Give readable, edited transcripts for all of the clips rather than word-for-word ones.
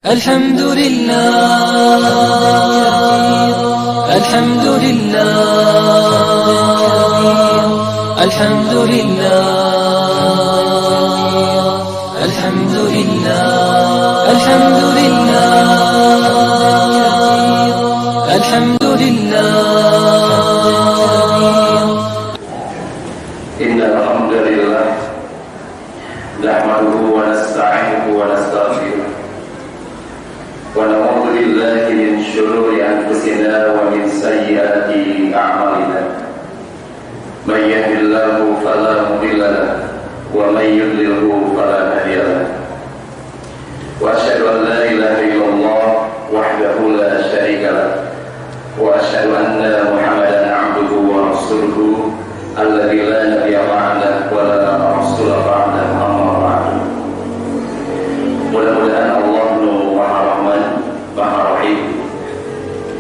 الحمد لله الحمد لله الحمد لله الحمد لله الحمد لله الحمد لله إن الحمد لله نحمده ونستعينه ونستغفره ونعوذ بالله من شرور أنفسنا ومن سيئات أعمالنا من يهد الله فلا مضل له ومن يضلل فلا هادي له وأشهد أن لا إله إلا الله وحده لا شريك له وأشهد أن محمدا عبده ورسوله الذي لا نبي بعده ولا رسول بعده أما بعد. Mudah-mudahan Allah Maha Rahman Maha Rahim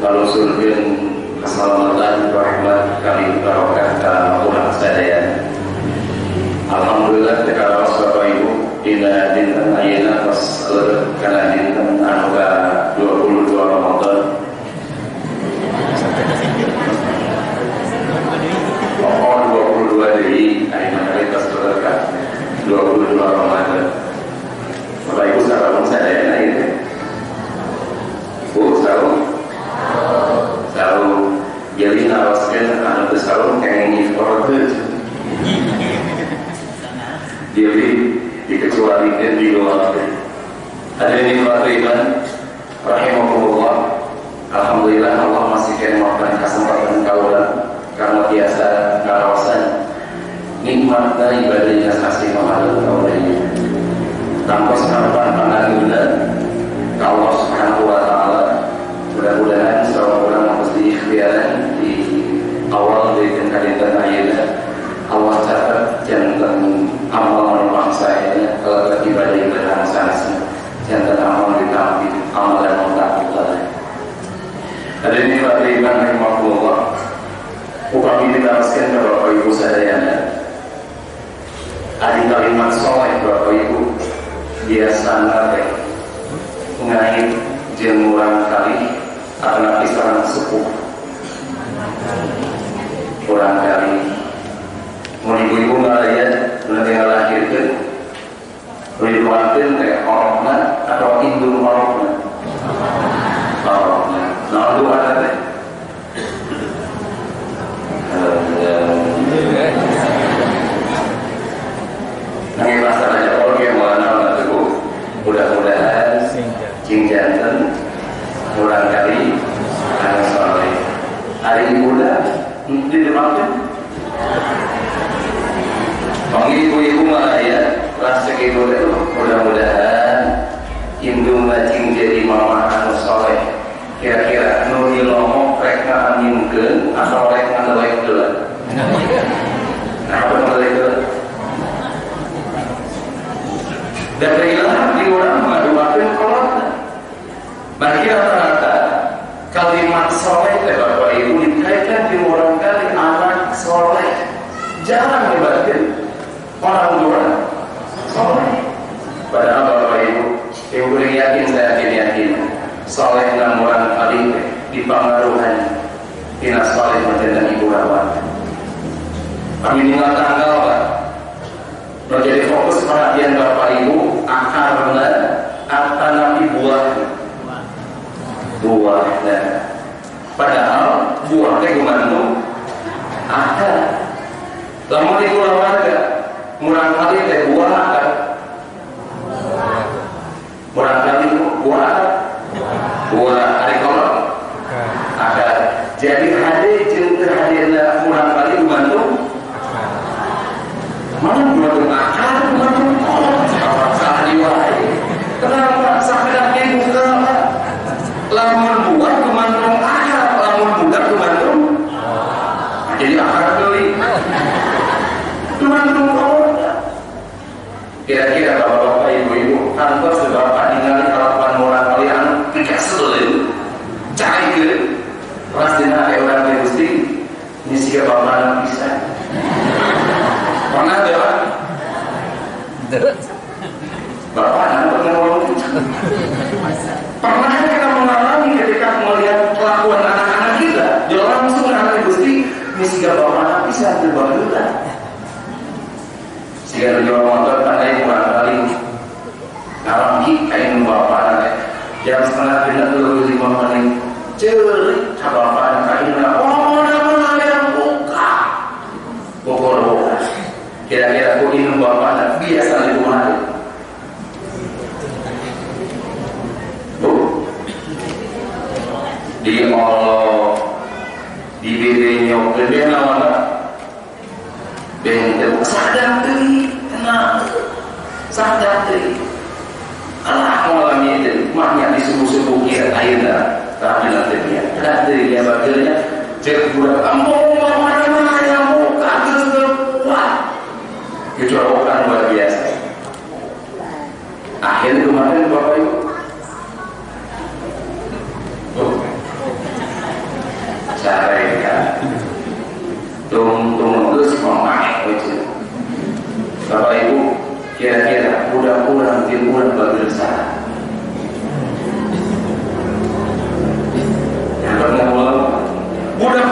ngalusurkeun keselamatan rahmat kali barokah ka urang sadaya. Alhamdulillah teh kalaos Bapak Ibu dina dinten ayeuna tos kana dinten anu ka 22 Ramadan. Oh 22 deui ayeuna kali tos ka 22 Ramadan. Bapak Ibu sahabat sadaya ini. Bu, tahu. Jadi nawaskan anak besar kayak ngiftar tu. Jadi dikecualikan di luar. Ada ini iman, rahimahullah. Alhamdulillah Allah masih memberikan kesempatan kaulah karena biasa kawasan nikmat dari ibadahnya kasih mengalir kaulanya. Tanpa seharapan pandangan ke Allah Subhanahu wa Ta'ala. Mudah-mudahan seorang orang harus diikhtiaran di awal dari dinten ayeuna Allah catat jantan amal bangsa ini kalau ibadah sanesna jantan amal ditampi amal yang mengtaati. Ada ini Pak Iman rahimahullah. Upami diteruskan ke Bapak Ibu sadayana. Ada kalimat soleh Bapak Ibu biasana teh ngait jeung urang kali karena kisaran sepuh urang kali mun ibu-ibu ngaliat nanti ngalahirkeun ribuankeun teh orokna atau indung orokna naon doana teh nanging rasanya orang yang mana itu mudah-mudahan cing jantan murang kali anak soleh hari muda di depan ibu-ibu mah ya rasa itu mudah-mudahan indung cing jadi mama anak soleh kira-kira nuri lomok rek ngaanjingkeun atau rek ngadawekkeun nah apa ngadawekkeun dan kailah di orang mengadukan kolotna. Bagi rata-rata kalimat soleh Bapak Ibu dikaitkan di orang kali anak soleh. Jarang dibatin orang tua soleh. Padahal Bapak Ibu boleh yakin, saya yakin soleh dan orang kali dipengaruhan tina soleh menjadi ibu rawat. Kami tinggal tanggal Pak. Menjadi fokus perhatian Bapak Ibu akarna apa nabi buahnya. Padahal buahnya gimana? Akar. Lamun di pulau warga murang kali teh buah akar. Murang kali buah akar. Buah hari kolot. Akar. Jadi hadir jeung teu hadirna murang kali gimana? Mana buat akar, mana kolot, salah diwai. Kenapa sakitnya buka? Lamun buat kemandung akar, lamun budak kemandung. Jadi akar beli, kemandung kolot. Kira-kira bapak-bapak, ibu-ibu, tanpa seberapa ningali kalapan murah kalian, tidak seling, cari ke, pas dina orang Pernah kita mengalami ketika melihat kelakuan anak-anak kita, dia langsung anak Gusti, misi bapak anak bisa berbahagia. Sehingga dia motor tanda yang kurang kali ngarang kain bapak anak jam setengah bina dulu 5 menit celik bapak anak kainnya nama yang buka pokok kira-kira aku ingin bapak anak biasa di rumah di Allah di bedanya gede nama benteng sadar diri tenang sadar diri anak mengalami itu maknya disubuh-subuh kira airnya tapi nanti dia bagiannya cek budak ampun mana yang buka terus berbuat kecocokan luar biasa. Akhirnya kemarin Bapak Ibu cari kan tunggu terus memakai itu Bapak Ibu kira-kira kurang bergerak yang pernah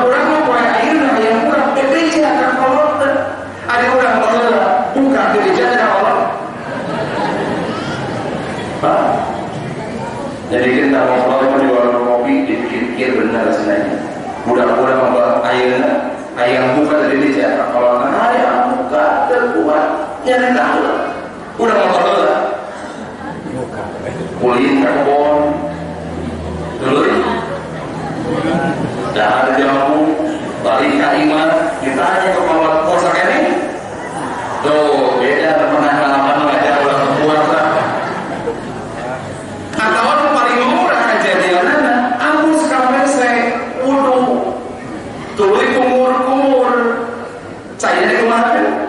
kurang mau kue airnya yang kurang PPJ akan kolot ada kurang bergerak buka PPJ ada kolot Pak jadi kita mau di warung kopi dipikir benar sebenarnya kurang mau airnya ayam buka dari PPJ kalau ayam buka terbuat nyari tahu udah mau lah kulin karbon dulu dah ada jamu balik ke iman ditanya ke bawah kosa ini tuh beda pernah ngalaman aja ulang puasa atau paling murah kejadiannya aku sekarang saya udah tulis kumur saya dari kemarin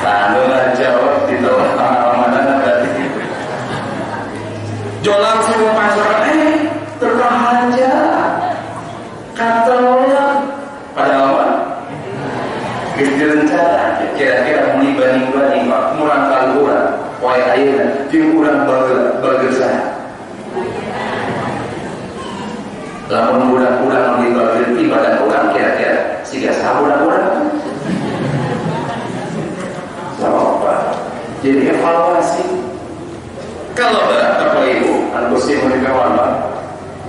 tanda jawab di dalam pengalaman berarti jualan semua pasar tertahan aja kata orang pada awal rencana kira-kira mendibanding murah kali kurang poin airnya tim kurang bergerak lamun kurang mendibanding ibadah orang kira-kira siga kurang jadi evaluasi kalau Bapak Ibu anak usia mereka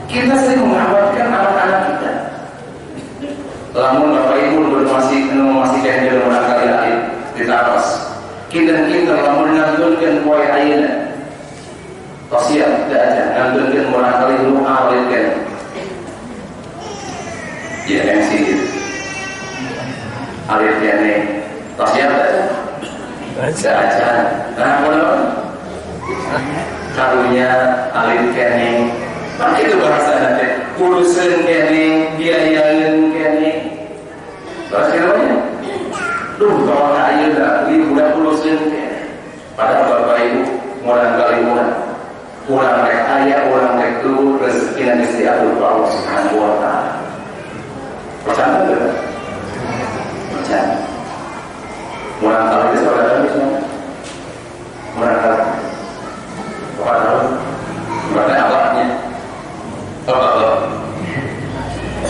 kita sering mengabaikan anak-anak kita lamun Bapak Ibu masih kenjel merangkali air di taras kita lamun ngantunkan kue airnya tosiap tidak aja ngantunkan merangkali lu alir kan ya yang sih alir kan nih tosiap aja nah karunya alit kene pakai itu bahasa nanti kurusen kene biayain kene bahasa namanya kalau ayo dah udah kurusen kene padahal Bapak Ibu kurang rek ayah orang rek itu rezeki yang diatur Allah Subhanahu wa Ta'ala percaya tidak? Percaya murang kali itu saudara bisa murang kali apa tahu berarti awalnya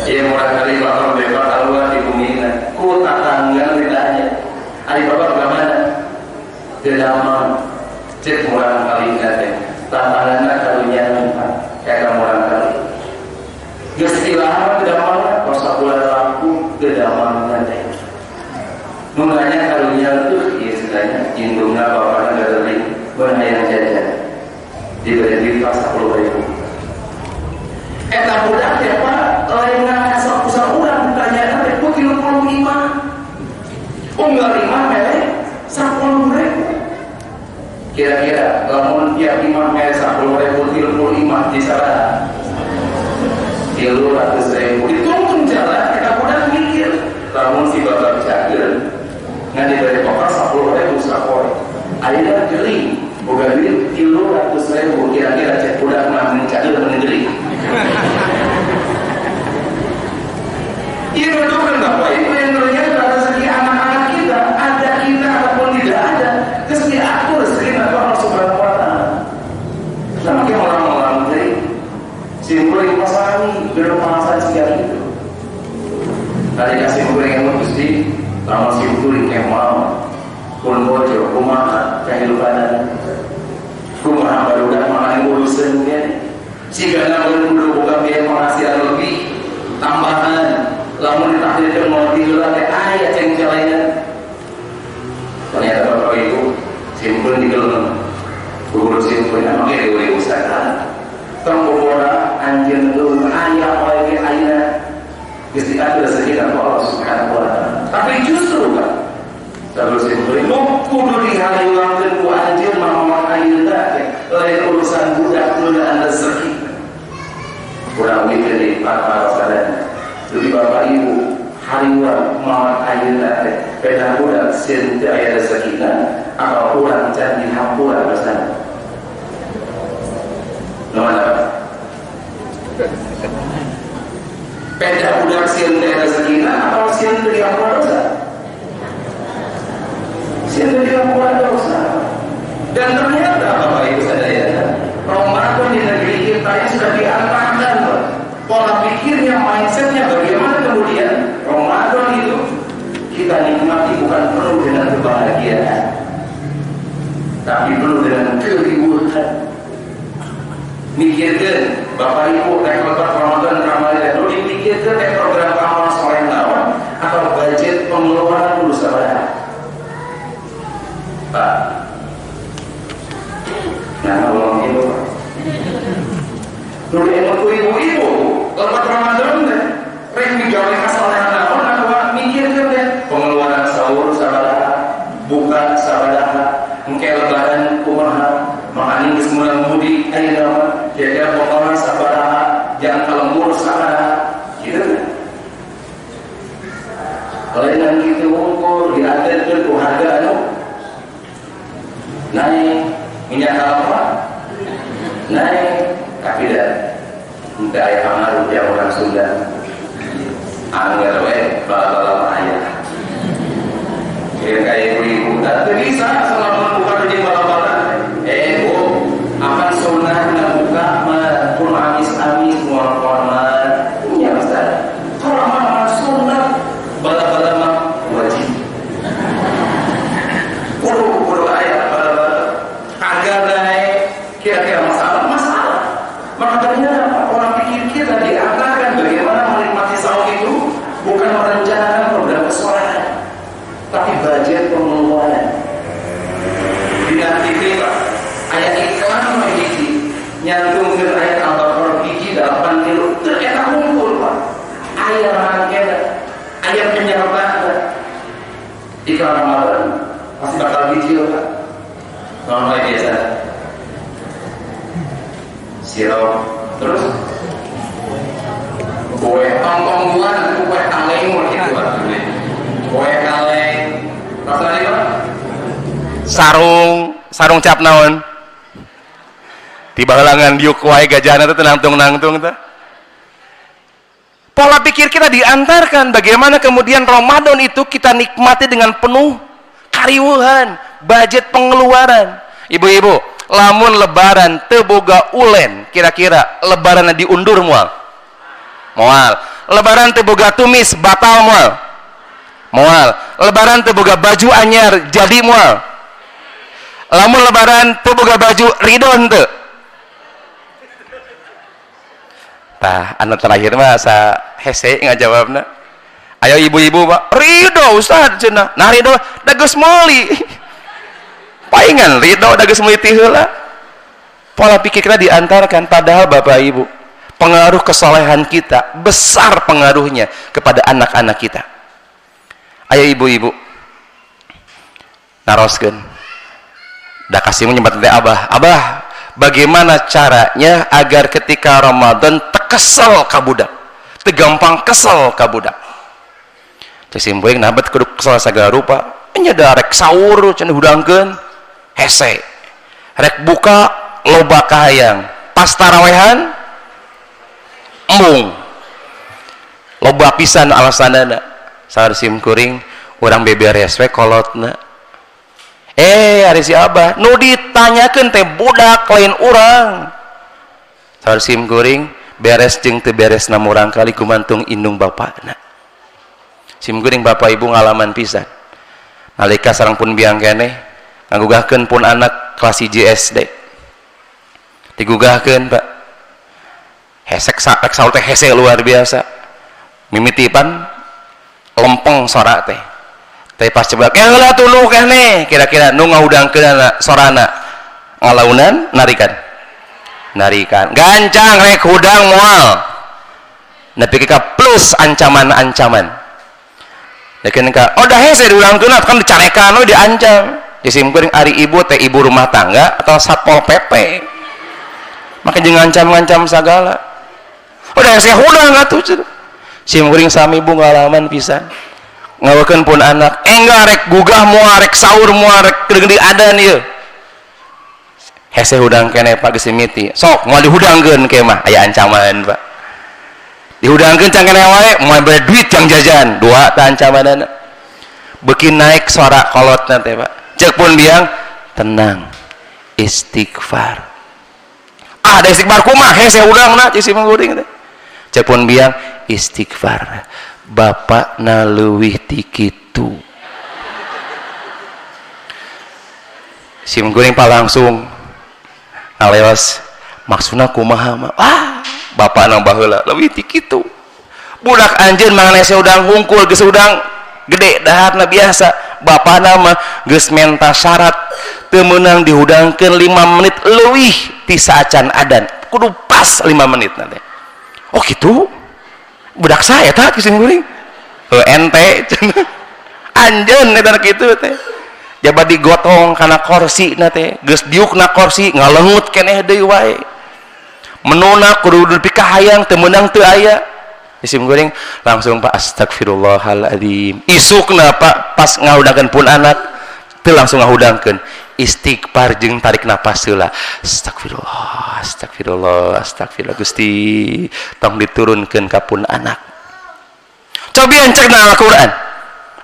iya murang kali bakal bebas keluar di bumi ini ku tak tanggal lidahnya adik bapak bagaimana tidak cek murang kali ini tantangannya karunya nampak kayak murang kali istilah tidak mau kosa bulan lampu tidak mau nanti makanya karunia itu istilahnya indungnya bapaknya dari berhayang jajan diberi di pas 10.000 budak ya Pak lain ngasal pusat urang ditanya nanti ku 35 enggak 5 melek 10.000 kira-kira namun tiap 5 melek 10.000 35 di sana 300.000 ditunggu jalan kita budak mikir namun si bapak jaga nanti dari pokok 10.000 sakor akhirnya geli bukan duit 300.000 kira-kira cek udah mencari dan menegeri iya betul kan Bapak Ibu yang ternyata rezeki anak-anak kita ada kita ataupun tidak ada terus diatur rezeki Allah Subhanahu wa Ta'ala Simkuring pasani belum pengasaran sekian itu. Tadi kasih simkuring yang mesti lama simkuring yang mau pun bojo kumaha kehidupan kumaha baru dan mengalami urusan dia. Jika nak belum buka biaya penghasilan lebih tambahan, lamun ditakdirkan mau diulang ayat yang lainnya. Ternyata bapak ibu simpul di dalam guru simpulnya makanya dia usaha. Tembokora anjir lu ayah lagi ayah Gusti ada sekitar Allah Subhanahu wa Ta'ala. Tapi justru kan terus simpul mau kudu dihayuangkeun ku anjeun mah ayeuna teh lain urusan budak nuna rezeki. Kurang mikir di para sadana. Jadi bapak ibu hariwan mah ayeuna teh beda budak sieun teu aya rezekina atau kurang janji hampura bersama. Mana? Beda budak sieun teh rezekina atau sieun teu diampura dosa? Sieun teu diampura dosa. Dan ternyata Bapak Ibu sadayana, Ramadan di negeri kita yang sudah diantarkan pola pikirnya, mindsetnya bagaimana kemudian Ramadan itu kita nikmati bukan penuh dengan kebahagiaan, tapi penuh dengan keributan. Mikirkan Bapak Ibu rekor Ramadan Ramadan dulu dipikirkan program amal soleh lawan atau budget pengeluaran dulu saudara. Pak, nah ngomong itu Pak. Dulu emang ibu-ibu lepas Ramadan deh, rek digawe kasolehan lawan atau mikirkan deh pengeluaran sahur saudara, buka saudara, mungkin lebaran kumaha, makanya geus mulai mudik ayeuna kira-kira potongan sabaraha jangan kalembur sabaraha gitu kan lain gitu ukur diaturkeun ku harga anu naik minyak kelapa naik tapi dah entah aya pengaruh yang orang Sunda anggar we bala-bala aya kaya ibu-ibu teu bisa selama bukan di bala-bala Bu akan sunnah buka pun amis-amis mual-mualan ya Ustaz kalau amal sunnah bala-bala mah wajib kudu ayat bala-bala harga naik kira-kira masalah maka ternyata orang pikir kita diantarkan bagaimana menikmati sahur itu bukan merencanakan program kesolehan tapi budget pengeluaran dinanti kita ayat iklan mah hiji nyantungkeun ayat Al-Baqarah hiji 8 kilo teu eta kumpul Pak aya rangkeun aya penyertaan iklan Ramadan pasti bakal hiji Pak normal biasa sirop terus kue tongtong-tongguan kue kaleng gitu Pak kue kaleng rasanya Pak sarung cap naon tiba halangan diuk wae gajahna teh nangtung-nangtung teh. Pola pikir kita diantarkan bagaimana kemudian Ramadan itu kita nikmati dengan penuh kariweuhan, budget pengeluaran. Ibu-ibu, lamun lebaran teu boga ulen, kira-kira lebaranna diundur moal. Moal. Lebaran teu boga tumis batal moal. Moal. Lebaran teu boga baju anyar jadi moal. Lamun lebaran teu boga baju ridon teu. Tah, anu terakhir mah sa hese ngajawabna. Ayo ibu-ibu Pak, ridho Ustaz cenah. Nah ridho da geus meuli. Paingan ridho da geus meuli ti heula. Pola pikir kita diantarkan padahal Bapak Ibu, pengaruh kesolehan kita besar pengaruhnya kepada anak-anak kita. Ayo ibu-ibu. Naroskeun. Da kasih nyempat teh Abah, bagaimana caranya agar ketika Ramadan tekesel ka budak, tegampang kesel ka budak. Cek simpuing nabat kudu kesel sagala rupa. Nya da rek sahur cenah hudangkeun hese. Rek buka loba kahayang. Pas tarawehan embung. Loba pisan alasanana. Saur simkuring urang beberes we kolotna. Ari si Abah nu ditanyakeun teh budak lain urang. Saur simkuring beres jeung teu beres na murang kali kumantung indung bapana. Simkuring bapak ibu ngalaman pisan. Nalika sareng pun biang keneh ngagugahkeun pun anak kelas 1 SD. Digugahkeun Pak. Hesek saur teh hese luar biasa. Mimitipan lempeng sora teh. Teh pas coba heula tuluh keneh kira-kira nu ngaudangkeun sorana ngalaunan narikan gancang rek hudang moal nepi ka plus ancaman-ancaman yakin ka dah hese diulangkeun kan dicarekan we diancam disimkuring ari ibu teh ibu rumah tangga atau satpol pp maka jeung ngancam-ngancam sagala udah hese hudang atuh simkuring sami ibu ngalaman pisan ngawakeun pun anak enggak rek gugah moal rek saur moal rek gede adan ieu hese hudang kene Pak geus mimiti sok moal dihudangkeun ke mah aya ancaman Pak dihudangkeun can kene wae moal bere duit yang jajan dua teh ancamanna beuki naik suara kolotna teh Pak ceuk pun biang tenang istighfar da istighfar kumaha hese hudangna cing simkuring teh ceuk pun biang istighfar bapak na leuwih ti kitu simkuring langsung ngaleos maksudna kumaha mah bapak na baheula leuwih ti kitu budak anjeun manganese udang hungkul geus udang gede dahatna biasa bapana mah geus menta syarat teu meunang dihudangkeun 5 menit leuwih ti saacan adan kudu pas 5 menit nanti oh gitu budak saya tah kisim guring ente anjeun eta kitu teh jabat digotong kana kursi na teh geus diukna kursi ngaleungut keneh deui wae menuna kudu nepi ka hayang teu meunang teu aya isim goreng langsung Pak astagfirullahaladzim isukna Pak pas ngahudangkeun pun anak teu langsung ngahudangkeun istighfar jeung tarik napas heula astagfirullah astagfirullah astagfirullah Gusti tong diturunkeun ka pun anak cobi encekna Al-Qur'an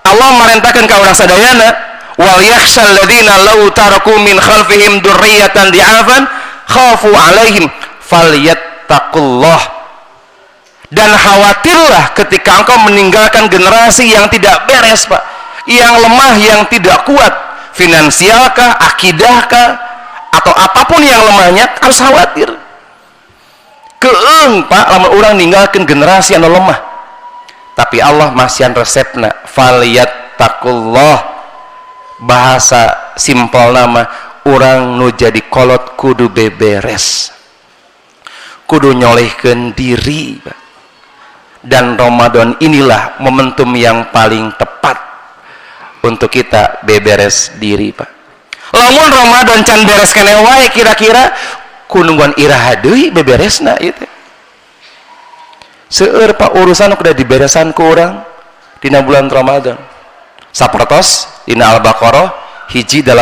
Allah marentakeun ka urang sadayana wal yakhshal ladzina law taraku min khalfihim dzurriyyatan di'afan khafu alaihim falyattaqullah dan khawatirlah ketika engkau meninggalkan generasi yang tidak beres Pak yang lemah yang tidak kuat finansialkah akidahkah atau apapun yang lemahnya harus khawatir keung Pak lamun urang ninggalkeun generasi anu lemah tapi Allah masihan resepna falyattaqullah bahasa simpel nama orang nu jadi kolot kudu beberes kudu nyolehkeun diri dan Ramadan inilah momentum yang paling tepat untuk kita beberes diri Pak lamun Ramadan can beres keneh wae kira-kira kunungguan iraha deui beberesna ieu teh seueur Pak urusan udah diberesan ku urang dina bulan Ramadan sapertos dina Al-Baqarah hiji 8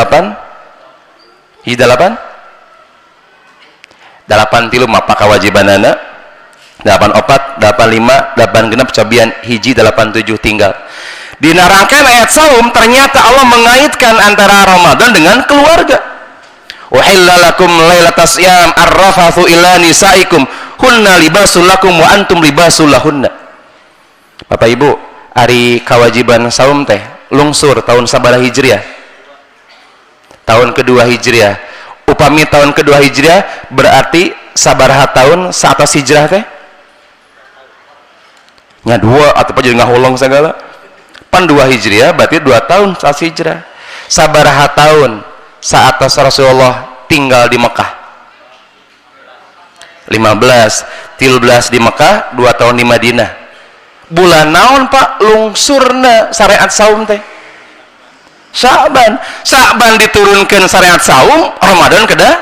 tilu mapa kawajibanana 84 85 86 cobian hiji 87 tinggal dina rangkaian ayat saum ternyata Allah mengaitkan antara Ramadan dengan keluarga uhilla lakum lailatas siyam arrafathu ila nisaikum hunna libasul lakum wa antum libasul lahunna Bapak Ibu ari kewajiban saum teh lungsur tahun sabaraha hijriah tahun kedua hijriah upami tahun kedua hijriah berarti sabaraha tahun saatos hijrah teh nya 2 atau jadi ngahulong segala pan 2 hijriah berarti 2 tahun saat hijrah sabaraha tahun saatos Rasulullah tinggal di Mekah 15 13 di Mekah 2 tahun di Madinah bulan naon Pak lungsurna syariat saum teh Sya'ban diturunkan syariat saum Ramadan kedah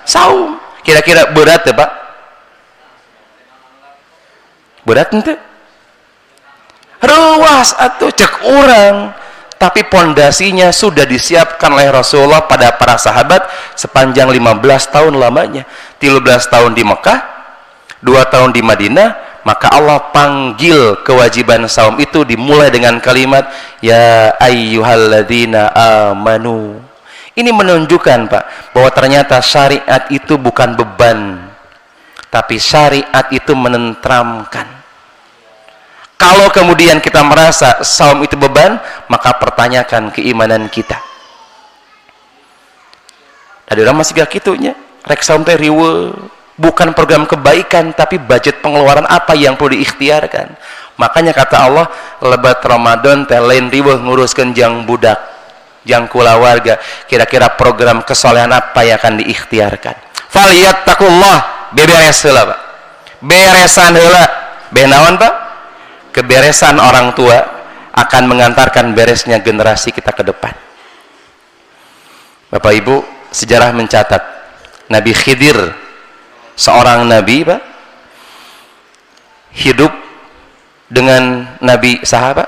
saum kira-kira berat ya Pak berat ente ruas atau cek orang tapi pondasinya sudah disiapkan oleh Rasulullah pada para sahabat sepanjang 15 tahun lamanya 13 tahun di Mekah 2 tahun di Madinah maka Allah panggil kewajiban saum itu dimulai dengan kalimat ya ayyuhalladzina amanu. Ini menunjukkan Pak bahwa ternyata syariat itu bukan beban tapi syariat itu menenteramkan. Kalau kemudian kita merasa saum itu beban, maka pertanyakan keimanan kita. Ada orang masih gak kitunya, rek saum teh riwe, bukan program kebaikan, tapi budget pengeluaran apa yang perlu diikhtiarkan. Makanya kata Allah, lebat Ramadan teh lain riwe nguruskan jang budak, jang kulawarga. Kira-kira program kesolehan apa yang akan diikhtiarkan? Falyattaqullah, beberes heula, Pak. Beresan heula. Benawan, Pak? Keberesan orang tua akan mengantarkan beresnya generasi kita ke depan. Bapak Ibu, sejarah mencatat Nabi Khidir, seorang nabi, Pak, hidup dengan Nabi sahabat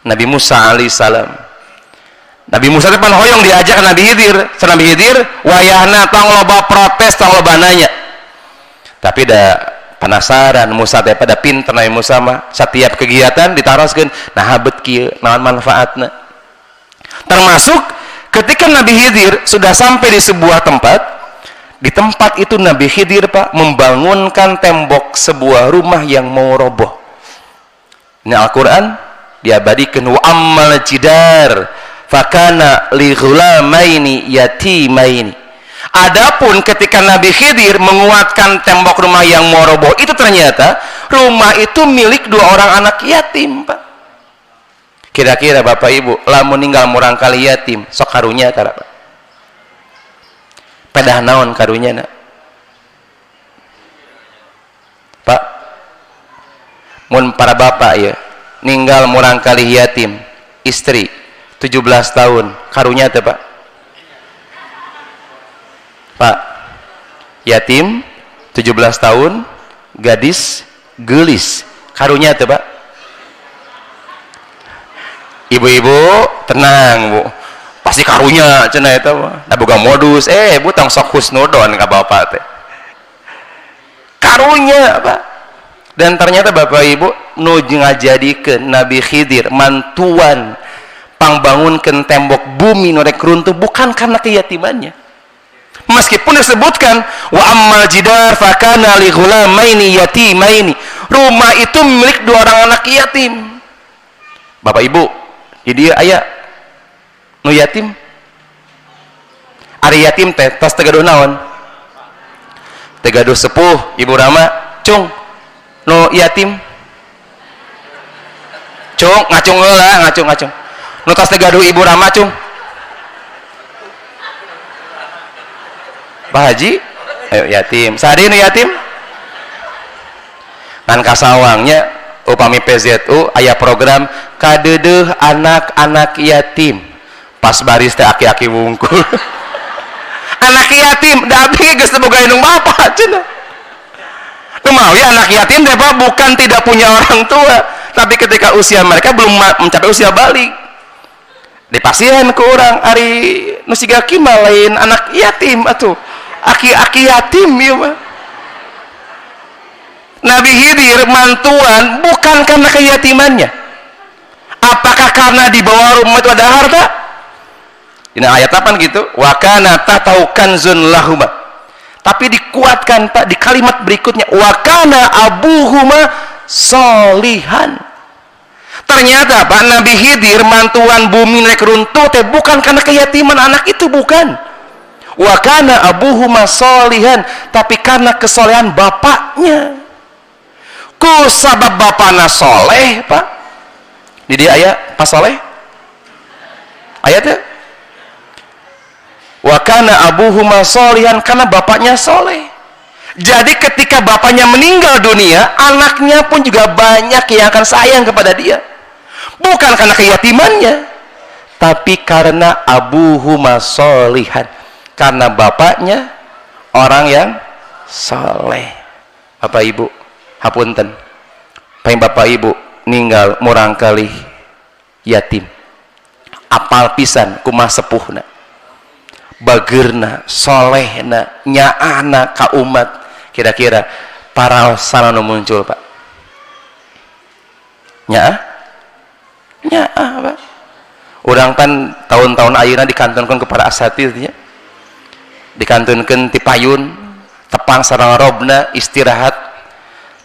Nabi Musa alaihissalam. Nabi Musa depan hoyong diajak ke Nabi Khidir. Nabi Khidir wayahna tong loba protes, tong loba nanya. Tapi dah penasaran Musa teh pada pinter. Nabi Musa mah setiap kegiatan ditaroskeun nah habet kieu naon manfaatna. Termasuk ketika Nabi Khidir sudah sampai di sebuah tempat, di tempat itu Nabi Khidir, Pak, membangunkan tembok sebuah rumah yang mau roboh. Ini Al-Quran diabadikan, wa ammal jidar fakana li ghulamaini yatimaini. Adapun ketika Nabi Khidir menguatkan tembok rumah yang mau roboh itu, ternyata rumah itu milik 2 orang anak yatim, Pak. Kira-kira Bapak Ibu lamun ninggal murang kali yatim sok karunya tara, Pak. Pedah naon karunya na, Pak? Mun para bapak ya ninggal murang kali yatim, istri 17 tahun karunya teh, Pak. Pak, yatim 17 tahun, gadis gelis karunya teh, Pak. Ibu-ibu tenang, Bu, pasti karunya cenah eta mah. Da boga modus, butang sok husnudon ka bapak teh. Karunya, Pak. Dan ternyata Bapak Ibu nu ngajadikeun Nabi Khidir mantuan pangbangunkeun tembok bumi nu rek runtuh bukan karena keyatimannya. Meskipun disebutkan wa ammal jidar fakana li ghulamaini yatimaini. Rumah itu milik 2 orang anak yatim. Bapak Ibu, jadi aya nu yatim. Ari yatim teh tos teu gaduh naon? Teu gaduh sepuh, Ibu Rama, cung. Nu yatim. Cung, ngacung heula, ngacung. Nu tos teu gaduh Ibu Rama, cung. Pak Haji, ayo yatim. Sadi nu yatim? Kan kasawangnya upami PZU aya program kadeudeung anak-anak yatim. Pas baris teh aki-aki wungkul. Anak yatim da abdi geus teu boga indung bapa cenah. Kumaha ya anak yatim teh Pak bukan tidak punya orang tua, tapi ketika usia mereka belum mencapai usia balik. Dipasieun ku urang ari nu siga kimal lain anak yatim atuh. Aki-aki yatim ieu mah. Nabi Khidir mantuan bukan karena keyatimannya. Apakah karena di bawah rumah itu ada harta? Ini ayat apa gitu? Wa kana tatau kanzun lahuma. Tapi dikuatkan, Pak, di kalimat berikutnya, wa kana abuhuma solihan. Ternyata Pak Nabi Khidir mantuan bumi rek runtuh teh bukan karena keyatiman anak itu, bukan. Wa kana abuhuma solihan, tapi karena kesolehan bapaknya. Ku sabab bapana soleh, Pak. Di dia ayat pas soleh. Ayatnya wa kana abuhuma solihan, karena bapaknya soleh. Jadi ketika bapaknya meninggal dunia, anaknya pun juga banyak yang akan sayang kepada dia. Bukan karena keyatimannya, tapi karena abuhuma solihan, karena bapaknya orang yang soleh. Bapak Ibu, hapunten, paling Bapak Ibu ninggal murang kali yatim, apal pisan kumaha sepuhna, bageurna, solehna, nyaana ka umat. Kira-kira para sarana muncul, Pak? Nyaah, Pak. Urang pan tahun-tahun ayeuna dikantonkeun kepada asatidnya, dikantonkeun ti payun, tepang sareng robna istirahat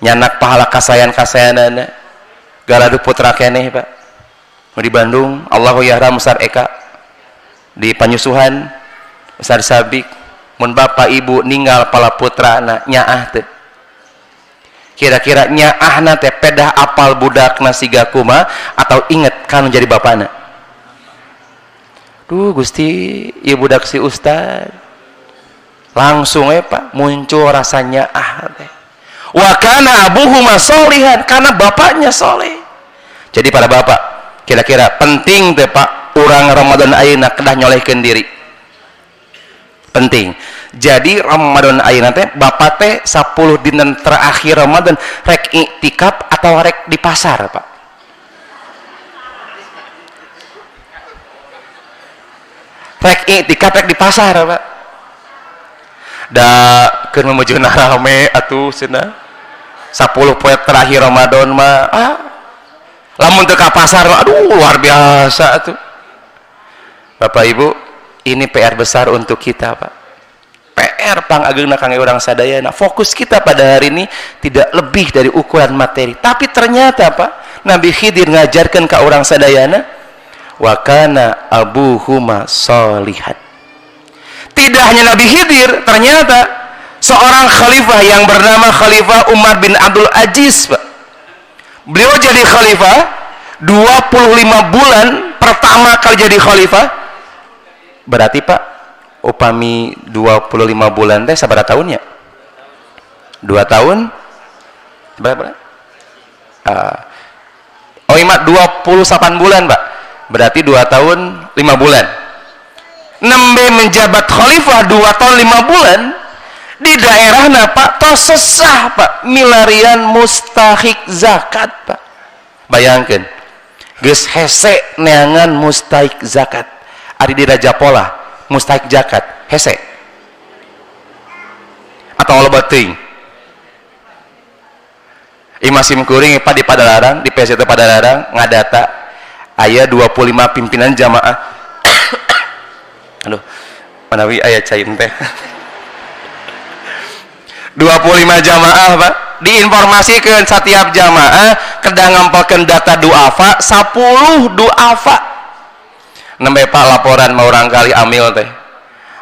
nyanak pahala kasayan-kasayanana galadu putra keneh Pak di Bandung Allahu yahram Ustaz Eka di panyusuhan Ustaz Sabik mun bapak ibu ninggal pala putrana nyaah teh kira-kira nyaahna teh pedah apal budakna siga kumaha atau inget kan jadi bapana. Duh Gusti ieu budak si Ustad langsung Pak muncul rasanya teh wa kana abuhuma sholihan karena bapaknya soleh. Jadi para bapak kira-kira penting teh Pak urang Ramadan ayeuna kedah nyolehkeun diri penting. Jadi Ramadan ayeuna teh bapak teh 10 dinten terakhir Ramadan rek iktikaf atau rek di pasar Pak? Rek iktikaf rek di pasar Pak. Da keur memujuna rame atuh cenah 10 poe terakhir Ramadan mah lamun teu ka pasar aduh luar biasa atuh. Bapak Ibu, ini PR besar untuk kita Pak. PR pangageungna kangge urang sadayana. Fokus kita pada hari ini tidak lebih dari ukuran materi. Tapi ternyata Pak, Nabi Khidir ngajarkan ke urang sadayana, wa kana abuhuma sholihan. Tidak hanya Nabi Khidir, ternyata seorang khalifah yang bernama Khalifah Umar bin Abdul Aziz Pak. Beliau jadi khalifah 25 bulan pertama kali jadi khalifah. Berarti Pak upami 25 bulan teh sabaraha tahun ya? 2 tahun? Berapa? Oh imat 28 bulan Pak. Berarti 2 tahun 5 bulan. Nembe menjabat khalifah 2 tahun 5 bulan di daerahna Pak tos sesah Pak milarian mustahik zakat Pak. Bayangkeun geus hese neangan mustahik zakat. Ari di Raja Pola mustahik zakat hese atau loba teuing imasim kuring Pak di Padalarang di PST Padalarang ngadata aya 25 pimpinan jamaah aduh manawi aya cain teh 25 jamaah Pak diinformasikeun setiap jamaah kedah ngampalkeun data duafa 10 duafa nembe Pak laporan mau orang kali amil teh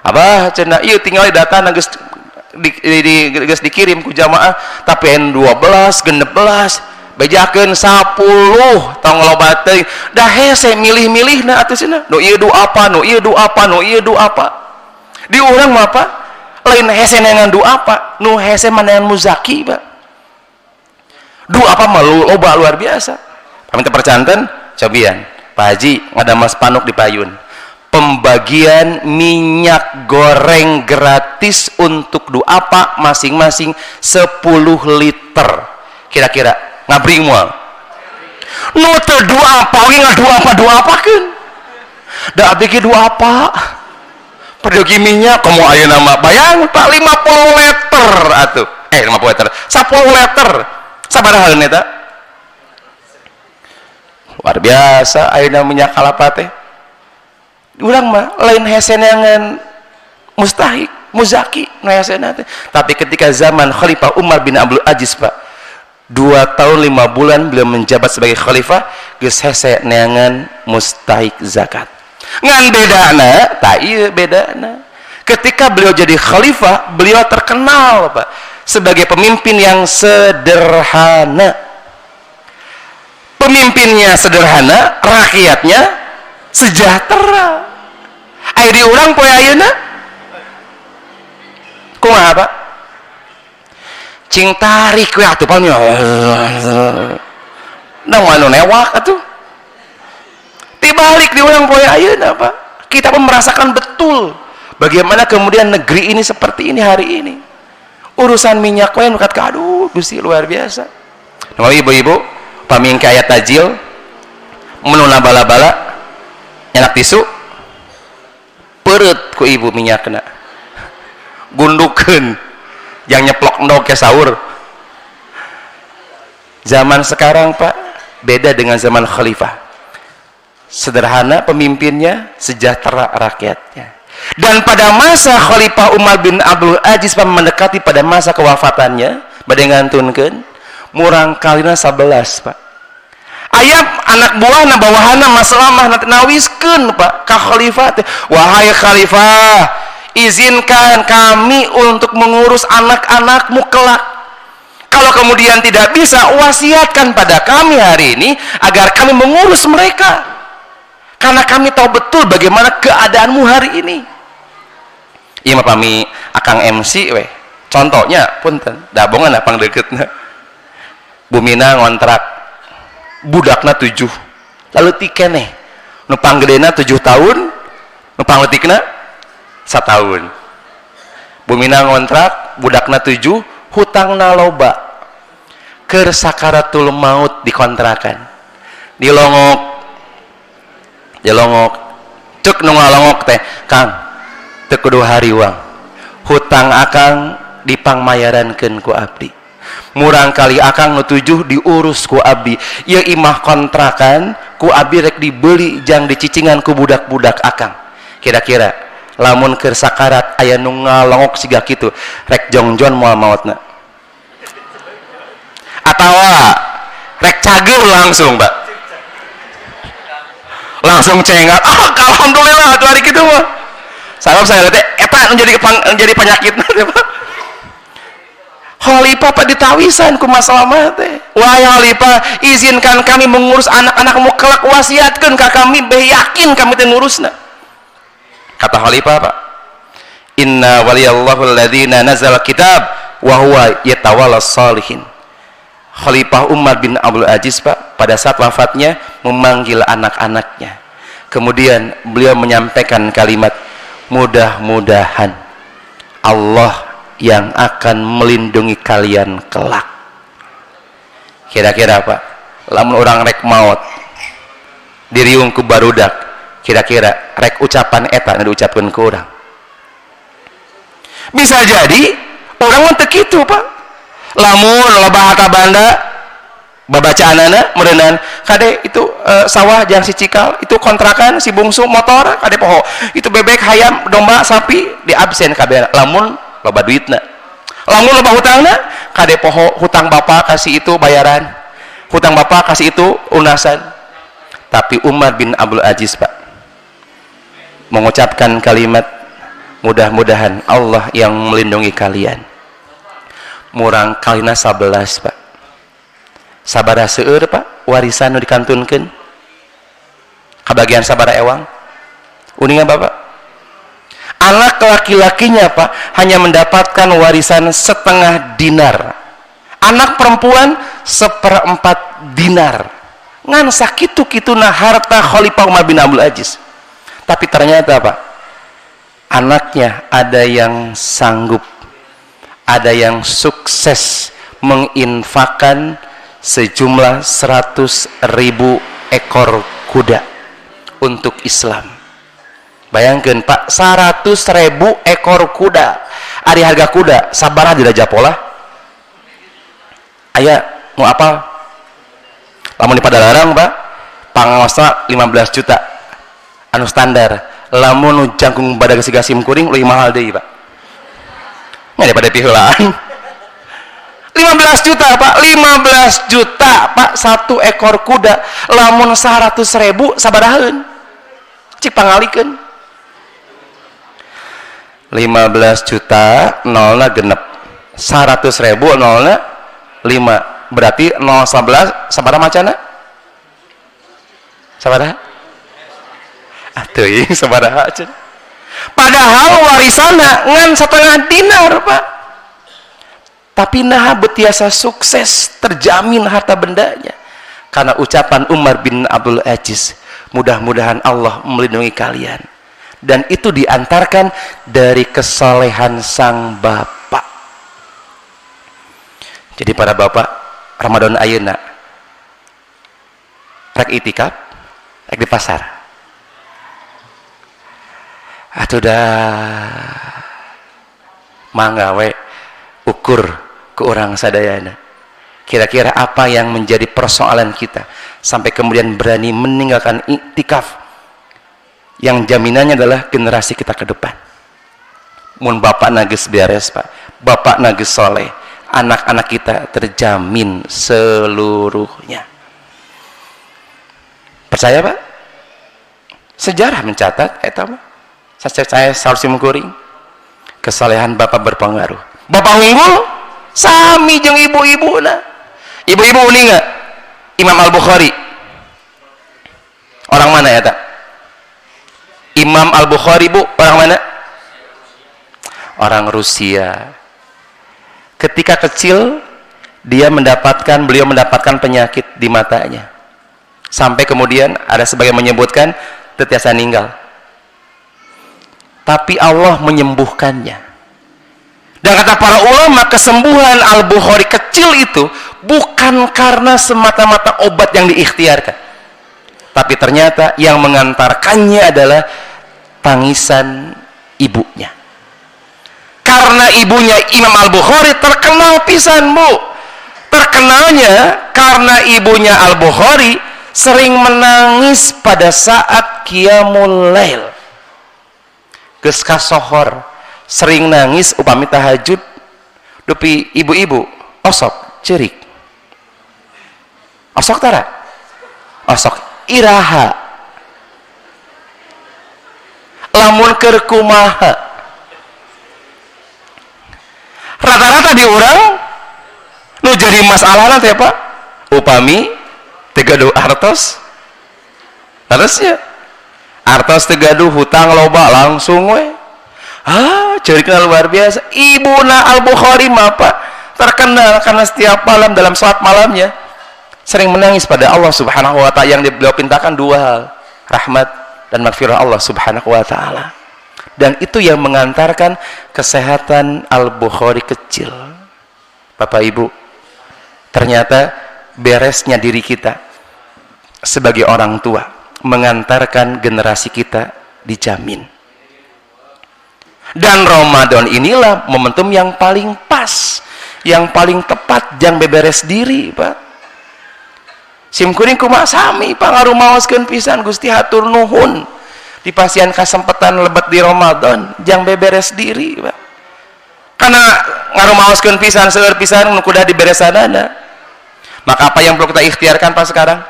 abah cenah ieu tinggal data geus dikirim ku jamaah tapi N12 16 bejakeun 10 tong loba teuing dah hese milih-milihna atuh cenah nu ieu du apa nu ieu du apa nu ieu du apa di urang mah Pak lain hese neangan du apa nu hese maneangan muzaki Pak du apa mah loba luar biasa kami teh percanten cobian Pak Haji ngadamel spanduk di Payun pembagian minyak goreng gratis untuk duafa masing-masing 10 liter kira-kira ngabri moal nu teu duafa we ngaduafa-duafakeun da abdi ge duafa pergi minyak komo ayeuna mah bayang Pak 50 liter atuh 50 liter 10 liter sabaraha eta luar biasa ayeuna minyak kalapa teh urang mah lain hese neangan mustahik muzaki nu hesena teh tapi ketika zaman Khalifah Umar bin Abdul Aziz Pak 2 tahun 5 bulan beliau menjabat sebagai khalifah geus hese neangan mustahik zakat ngan bedana tah ieu bedana ketika beliau jadi khalifah beliau terkenal Pak sebagai pemimpin yang sederhana. Pemimpinnya sederhana, rakyatnya sejahtera. Aya di urang poe ayeuna kumaha Pak? Cing tarik we atuh palnya. Nang anu newak atuh. Tibalik di urang poe ayeuna Pak. Kita pun merasakan betul bagaimana kemudian negeri ini seperti ini hari ini. Urusan minyak we nukat ka aduh Gusti luar biasa. Nah, ibu-ibu pamingke ayat tajil menuna bala-bala enak tisu peureut ku ibu minyakna gundukeun yang nyeplok endog ke sahur. Zaman sekarang Pak beda dengan zaman khalifah, sederhana pemimpinnya, sejahtera rakyatnya. Dan pada masa Khalifah Umar bin Abdul Aziz mendekati pada masa kewafatannya, badai ngantunkeun murang kalina 11 Pak. Ayat anak buahna bawahana masalah nanti nawiskeun Pak ka khalifah teh, wahai khalifah, izinkan kami untuk mengurus anak-anakmu kelak. Kalau kemudian tidak bisa, wasiatkan pada kami hari ini agar kami mengurus mereka, karena kami tahu betul bagaimana keadaanmu hari ini. Iya mah pami akang MC weh. Contohnya punten, dabongan apang deketna. Bumina ngontrak budakna 7. Lalu tikeneh. Nu panggedena 7 tahun, nu pangletikna 1 tahun. Bumina ngontrak budakna 7, hutangna loba. Keur sakaratul maut dikontrakan. Dilongok. Cek nu ngalongok teh, Kang, teu kudu hariwang. Hutang akang dipangmayarankeun ku abdi. Murang kali akang nu 7 diurus ku abdi. Ieu imah kontrakan ku abdi rek dibeli jang dicicingan ku budak-budak akang. Kira-kira lamun keur sakarat aya nu ngalongok siga kitu, rek jongjon moal maotna. Atawa rek cager langsung, Pak. Langsung cengat. Alhamdulillah atuh hari kitu mah. Sabab saya teh eta menjadi penyakit teh, Pak. Khalifah Pak ditawisan ku masalah mah teh. Wahai Khalifah, izinkan kami mengurus anak-anakmu kelak, wasiatkeun ka kami, beh yakin kami teh ngurusna. Kata Khalifah Pak, inna waliyallahu alladzi nazala kitab wa huwa yatawallas shalihin. Khalifah Umar bin Abdul Aziz Pak pada saat wafatnya memanggil anak-anaknya, kemudian beliau menyampaikan kalimat, mudah-mudahan Allah yang akan melindungi kalian kelak. Kira-kira Pak, lamun orang rek maut diriung ku barudak, kira-kira rek ucapan eta nu diucapkeun ku urang. Bisa jadi orang teu kitu Pak. Lamun loba harta banda babacaanana meureunan kade itu sawah jang si cikal, itu kontrakan si bungsu motor kade poho, itu bebek hayam domba sapi di absen kabeh. Lamun loba duitna, lamun loba hutangna kade poho, hutang bapak kasih itu bayaran, hutang bapak kasih itu unasan. Tapi Umar bin Abdul Aziz Pak mengucapkan kalimat, mudah-mudahan Allah yang melindungi kalian. Murang kalina 11 Pak. Sabaraha seueur Pak warisan nu dikantunkeun kabagian sabaraha ewang uningan Bapak. Anak laki-lakinya Pak hanya mendapatkan warisan 1/2 dinar, anak perempuan 1/4 dinar. Ngan sakitu-kituna harta Khalifah Umar bin Abdul Aziz. Tapi ternyata Pak, anaknya ada yang sanggup, ada yang sukses menginfakkan sejumlah 100.000 ekor kuda untuk Islam. Bayangkan Pak, 100.000 ekor kuda. Ari harga kuda sabaraha di Raja Pola? Aya mau apa? Lamun di Padalarang Pak, pangosna 15 juta anu standar. Lamun jangkung badag sigasim kuring leuwih mahal deui Pak. Daripada piheulaan 15 juta Pak, 15 juta Pak satu ekor kuda. Lamun 100.000 sabaraheun cik pangalikeun 15 juta nolna genep, 100.000 nolna 5, berarti 0,11 sabaraha macana? Sabaraha? Teuing sabaraha cenah. Padahal warisana ngan 1/2 dinar Pak, tapi nah betiasa sukses, terjamin harta bendanya karena ucapan Umar bin Abdul Aziz, mudah-mudahan Allah melindungi kalian. Dan itu diantarkan dari kesolehan sang bapak. Jadi para bapak, Ramadan ayeuna rek itikaf rek di pasar, atuh dah mangga we ukur ke orang sadayana. Kira-kira apa yang menjadi persoalan kita sampai kemudian berani meninggalkan iktikaf yang jaminannya adalah generasi kita ke depan. Mun bapak nagis beres pak, bapak nagis soleh, anak-anak kita terjamin seluruhnya. Percaya pak? Sejarah mencatat saya harus mengkuring kesalehan bapak berpengaruh. Bapak unggul sami jeung ibu-ibu nah. Ibu-ibu uni nggak? Imam Al-Bukhari orang mana ya tak? Imam Al-Bukhari bu orang mana? Orang Rusia. Ketika kecil beliau mendapatkan penyakit di matanya, sampai kemudian ada sebagian menyebutkan tetiasa meninggal, tapi Allah menyembuhkannya. Dan kata para ulama, kesembuhan Al-Bukhari kecil itu bukan karena semata-mata obat yang diikhtiarkan, tapi ternyata yang mengantarkannya adalah tangisan ibunya. Karena ibunya Imam Al-Bukhari terkenal pisan bu. Terkenalnya karena ibunya Al-Bukhari sering menangis pada saat qiyamul lail. Geus kasohor sering nangis upami tahajud, dupi ibu-ibu osok cerik. Osok tara? Osok iraha. Lamun keur kumaha. Rata-rata di orang nu jadi masalah nanti pak upami tegaduh artos harusnya artos tegaduh hutang loba langsung we cerita luar biasa. Ibuna Al-Bukhari mah pak terkenal karena setiap malam dalam salat malamnya sering menangis pada Allah subhanahu wa ta'ala. Yang beliau pintakan dua hal, rahmat dan maghfirah Allah subhanahu wa ta'ala, dan itu yang mengantarkan kesehatan Al-Bukhari kecil. Bapak Ibu, ternyata beresnya diri kita sebagai orang tua mengantarkan generasi kita dijamin. Dan Ramadan inilah momentum yang paling pas, yang paling tepat jang beberes diri pak. Simkuring kumaha sami pak ngarumaoskeun pisan Gusti hatur nuhun dipasian kasempatan lebat di Ramadan jang beberes diri pak. Karena ngarumaoskeun pisan seueur pisan nu kudah diberesanana. Maka apa yang perlu kita ikhtiarkan pak sekarang?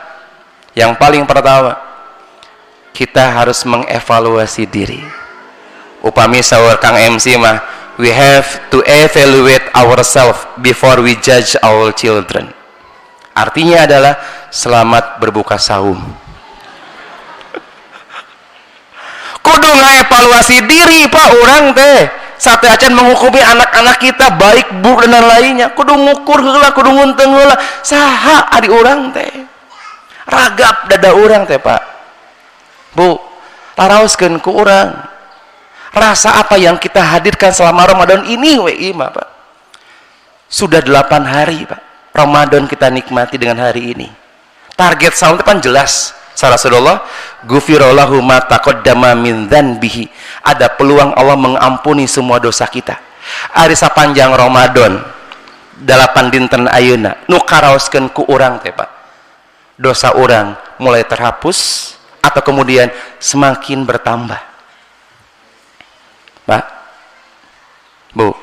Yang paling pertama, kita harus mengevaluasi diri. Upami sahur Kang MC mah, we have to evaluate ourselves before we judge our children. Artinya adalah selamat berbuka saum. Kudu ngaevaluasi diri pak orang teh. Sate acan menghukumi anak-anak kita baik buruk dan lainnya. Kudu ngukur heula, kudu ngunteng heula. Saha adi orang teh. Ragap dada orang teh pak. Bu, taraoskeun ku urang. Rasa apa yang kita hadirkan selama Ramadan ini imah pak. Sudah 8 hari pak Ramadan kita nikmati dengan hari ini. Target saum itu kan jelas. Rasulullah, ghufirallahu ma taqaddama min dzanbihi. Ada peluang Allah mengampuni semua dosa kita. Ari sapanjang Ramadan 8 dinten ayeuna nu karaoskeun ku urang teh pak. Dosa orang mulai terhapus atau kemudian semakin bertambah. Pak, Bu,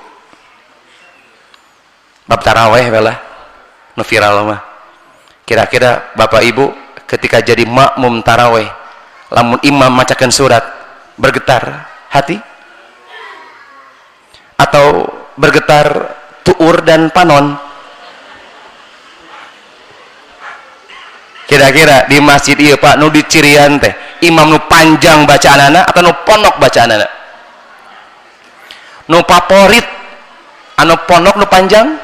bab taraweh belah nu viral mah. Kira-kira Bapak Ibu ketika jadi makmum taraweh, lamun imam macakeun surat, bergetar hati atau bergetar tuur dan panon? Kira-kira di masjid ieu Pak nu dicirian teh imam nu panjang bacaanana atau nu pondok bacaanana? Nu favorit anu pondok nu panjang?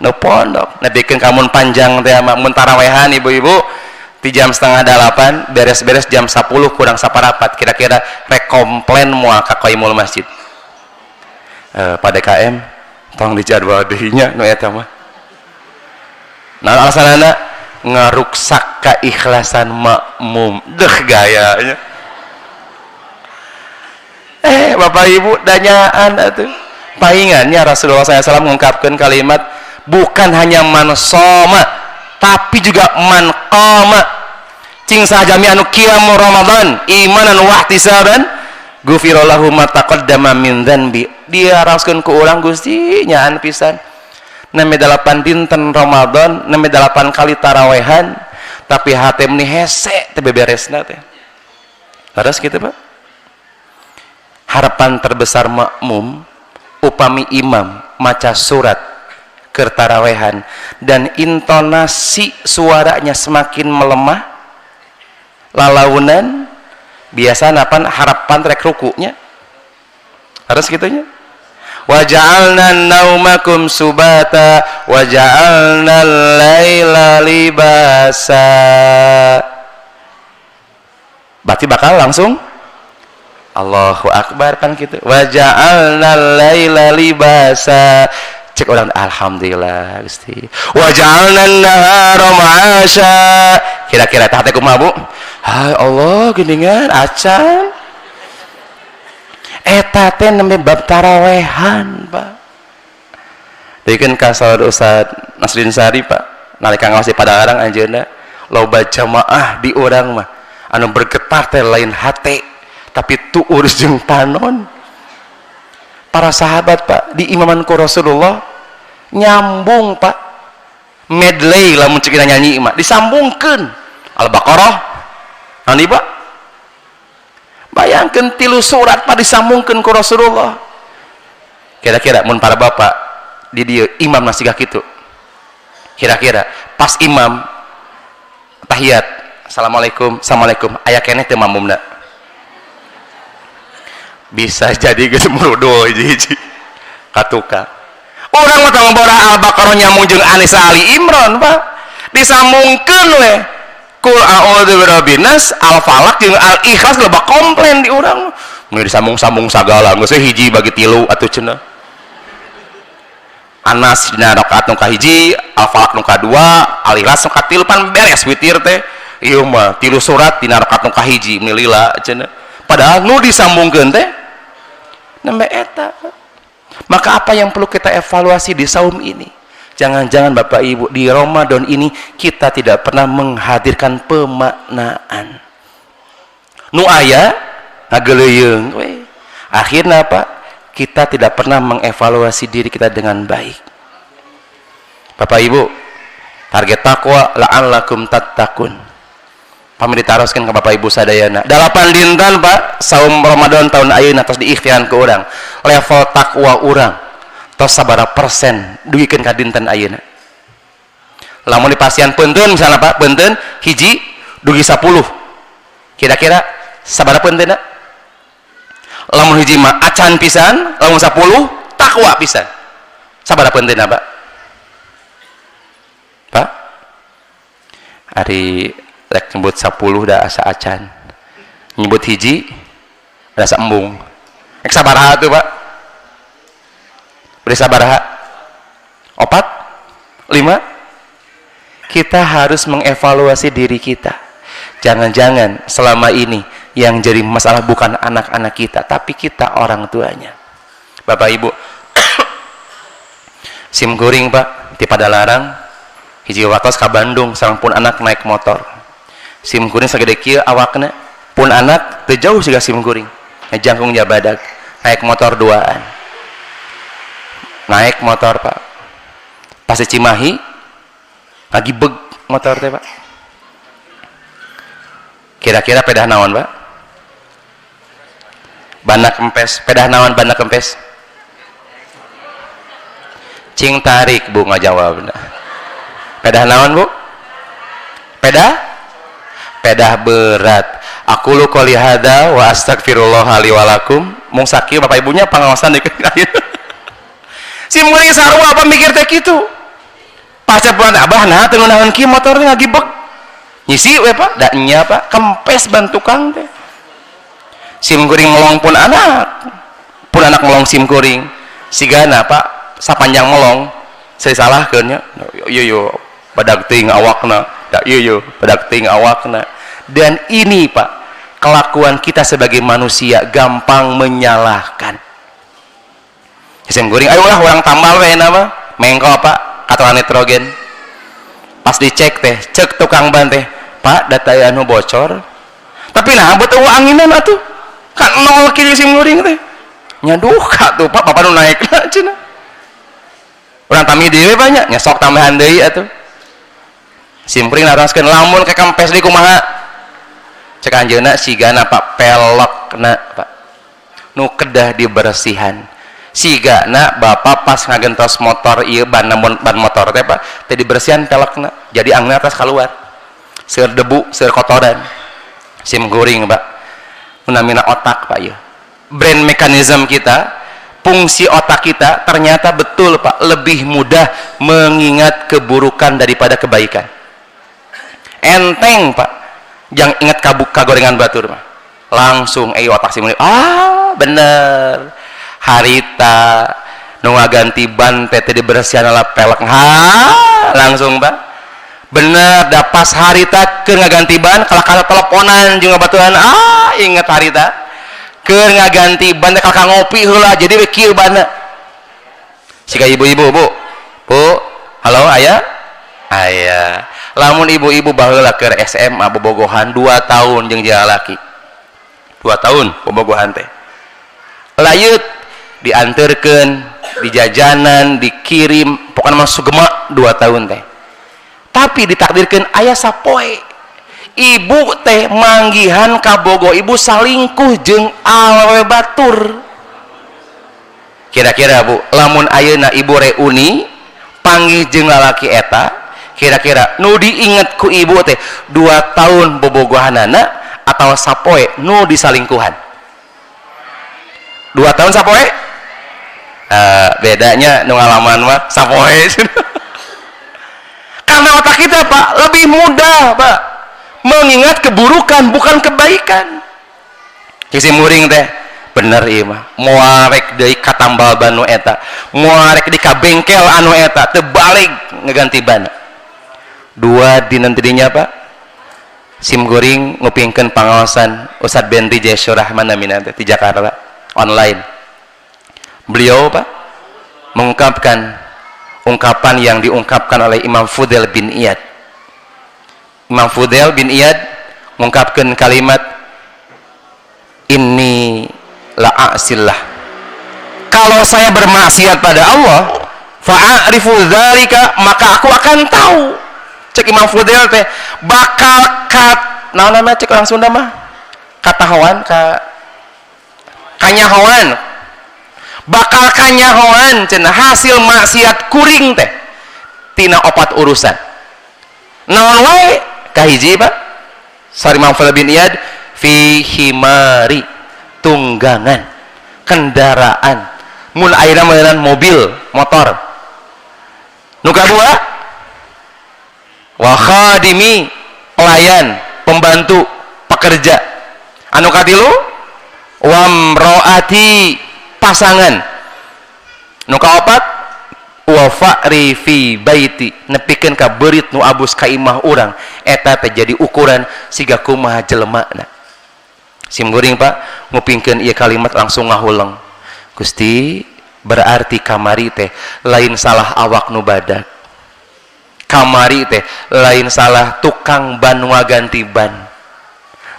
Nu pondok. Nebikeun kamun panjang teh mun tarawehan ibu-ibu di jam 7:30 beres-beres jam 10 kurang saparapat. Kira-kira rek komplain moal ka qaimul masjid. Pada KM tong dijadwal deui nya nu eta mah. Nah alasanana ngaruksak keikhlasan makmum. Deuh gayanya. Bapak Ibu danyaan atuh. Paingannya Rasulullah SAW mengungkapkan kalimat bukan hanya man soma tapi juga man qama. cing sajami anu qiyamu Ramadan imanan wa ihtisaban ghufira lahu ma taqaddama min dzanbi. Diaraskeun ku urang Gusti nyaan pisan neme 8 dinten Ramadan, neme 8 kali tarawehan, tapi hati meni hese teh beberesna teh. Terus gitu Pak. Harapan terbesar makmum upami imam maca surat keur tarawehan dan intonasi suaranya semakin melemah, lalaunan biasa napan harapan rek rukunya. Harus gitunya. Wa ja'alna naumakum subata wa ja'alna al-laila libasa. Berarti bakal langsung Allahu Akbar kan gitu. Wa ja'alna al-laila libasa. Cek orang alhamdulillah Gusti. Wa ja'alna an-nahara ma'asya. Kira-kira tah teh kumaha Bu? Hai Allah geuningan acan. Eta teh nembe bab tarawehan Pak. Dikeun ka saur Ustaz Nasrin Sari Pak. Nalika ngawasi Padalarang anjeunna loba jamaah di urang mah anu bergetar teh lain hate tapi tuur jeung panon. Para sahabat Pak di imaman ku Rasulullah nyambung Pak. Medley lamun cekina nyanyi mah disambungkeun Al-Baqarah. Nani Pak? Bayangkan 3 surat Pak disambungkan ku Rasulullah. Kira-kira mun para bapak di dieu imam masih gak gitu. Kira-kira pas imam tahiyat assalamualaikum assalamualaikum aya keneh teu mamumna. Bisa jadi geus murudo hiji-hiji katuka. Urang mah tong bora Al-Baqarah nyambung jeung Anisa Ali Imran Pak. Disambungkeun we Qul a'udzu birabbin nas, Al-Falaq jeung Al-Ikhlas loba komplain di urang. Mun disambung-sambung sagala geus hiji bagi 3 atuh cenah. Anas dina rakaat nu kahiji, Al-Falaq nu kadua, Al-Ikhlas nu katilu pan beres witir teh. Ieu mah 3 surat dina rakaat nu kahiji meni lila cenah. Padahal nu disambungkeun teh nembe eta. Maka apa yang perlu kita evaluasi di saum ini? Jangan-jangan Bapak Ibu di Ramadan ini kita tidak pernah menghadirkan pemaknaan. Nu aya ngageleuyeung we. Akhirna apa? Kita tidak pernah mengevaluasi diri kita dengan baik. Bapak Ibu, target takwa la'allakum tattaqun. Pami ditaroskeun ka Bapak Ibu sadayana. 8 dinten Pak saum Ramadan tahun ayeuna tos diikhtiarkeun ke urang. Level takwa urang tos sabaraha persen dugikeun ka dinten ayeuna. Lamun dipasian peunteun misalna Pak, peunteun hiji dugi 10. Kira-kira sabaraha peunteunna? Lamun hiji mah acan pisan, lamun 10 takwa pisan. Sabaraha peunteunna Pak? Pak? Ari rek nyebut 10 da asa acan. Nyebut hiji rasa embung. Rek sabaraha tuh Pak? Beri sabaraha 4 5. Kita harus mengevaluasi diri kita. Jangan-jangan selama ini yang jadi masalah bukan anak-anak kita, tapi kita orang tuanya. Bapak Ibu, sim kuring Pak di Padalarang hiji watos ka Bandung sampun anak naik motor. Sim kuring sagede kieu awakna, pun anak teu jauh siga sim kuring. Jangkung jabadag naik motor duaan. Naik motor Pak pas di Cimahi lagi beg motor teh Pak. Kira-kira pedah naon Pak? Bana kempes. Pedah naon bana kempes? Cing tarik Bu ngajawabna. Pedah naon Bu? Pedah? Pedah berat. Aku lu qouli hada wa astagfirullah li wa lakum. Mung sakieu Bapak Ibunya pangaosan dikeun ayeuna. Si muring sarua apa mikir teh kitu. Pacar bulan abah nah teu naon kieu motor teh ngagibek. Nyisi we Pak, da nya Pak, kempes ban tukang teh. Sim kuring melong pun anak melong sim kuring. Sigana Pak, sapanjang melong saya salahkeun nya. Ieu badag teuing awakna. Da ieu badag teuing awakna. Dan ini Pak, kelakuan kita sebagai manusia gampang menyalahkan. Sim kuring ayolah orang tambal we nama mengko Pak katakan nitrogen. Pas dicek teh cek tukang ban teh Pak data anu bocor tapi nah buat anginan atuh kan nol kieu simkuring teh nyaduka tuh Pak bapak nu naik lah cenah urang tami deui banyak nya sok tambahan deui atuh simkuring naraskeun lamun ke kempes di kumaha cek anjeunna sigana Pak pelokna Pak nu kedah dibersihan sigana bapak pas ngagentos motor ieu ban motor teh Pak teh dibersihan pelokna jadi angna atas keluar seur debu seur kotoran simkuring Pak menamina otak Pak ya brain mechanism kita fungsi otak kita ternyata betul Pak lebih mudah mengingat keburukan daripada kebaikan enteng Pak jangan ingat kagorengan batur mah langsung otak simkuring bener harita nu ngaganti ban teh dibersihan ala pelek langsung Pak bener da pas harita keur ngaganti ban kalakana teleponan jeung ngabaturan inget harita keur ngaganti ban teh kalaka ngopi heula jadi we kieu banna siga ibu-ibu bu halo aya lamun ibu-ibu baheula keur SMA bobogohan 2 tahun jeung jalaki 2 tahun bobogohan teh layut dianterkeun di jajanan dikirim pokoknya masuk gemak 2 tahun teh tapi ditakdirkan ayah sapoe ibu teh manggihan kabogo ibu salingkuh jeung awewe batur kira-kira Bu lamun ayeuna ibu reuni panggih jeung lalaki eta kira-kira nu diinget ku ibu teh 2 tahun bobogohanana atau sapoe nu disalingkuhan 2 tahun sapoe bedanya nu ngalaman mah sapoe karena otak kita Pak lebih mudah Pak mengingat keburukan bukan kebaikan kisi muring teh bener ieu mah moal rek deui katambal ban nu eta moal rek di ka bengkel anu eta teu balik ngeganti ban 2 dina tidinya Pak simkuring ngupingkeun pangaosan Ustad Benri Jaisurahman namina teh di Jakarta online beliau Pak mengungkapkan ungkapan yang diungkapkan oleh Imam Fudail bin Iyad. Imam Fudail bin Iyad mengungkapkan kalimat inni la'asillah kalau saya bermaksiat pada Allah fa'arifu dzalika maka aku akan tahu cek Imam Fudail teh bakal naon namanya cek orang Sunda mah katahoan kanyahoan bakal kanyahoan cenah hasil maksiat kuring teh tina 4 urusan naon wae kahiji Pak sari Imam Fudail bin Iyad fi himari tunggangan kendaraan mun ayeuna meureun mobil motor nu kadua wa khadimi pelayan pembantu pekerja anu katilu wa mraati pasangan nu kaopat wa fa'ri fi baiti nepikeun ka beurit nu abus ka imah urang eta teh jadi ukuran siga kumaha jelemana simkuring Pak ngupingkeun ieu kalimat langsung ngahuleng Gusti berarti kamari teh lain salah awak nu badak kamari teh lain salah tukang ban ngaganti ban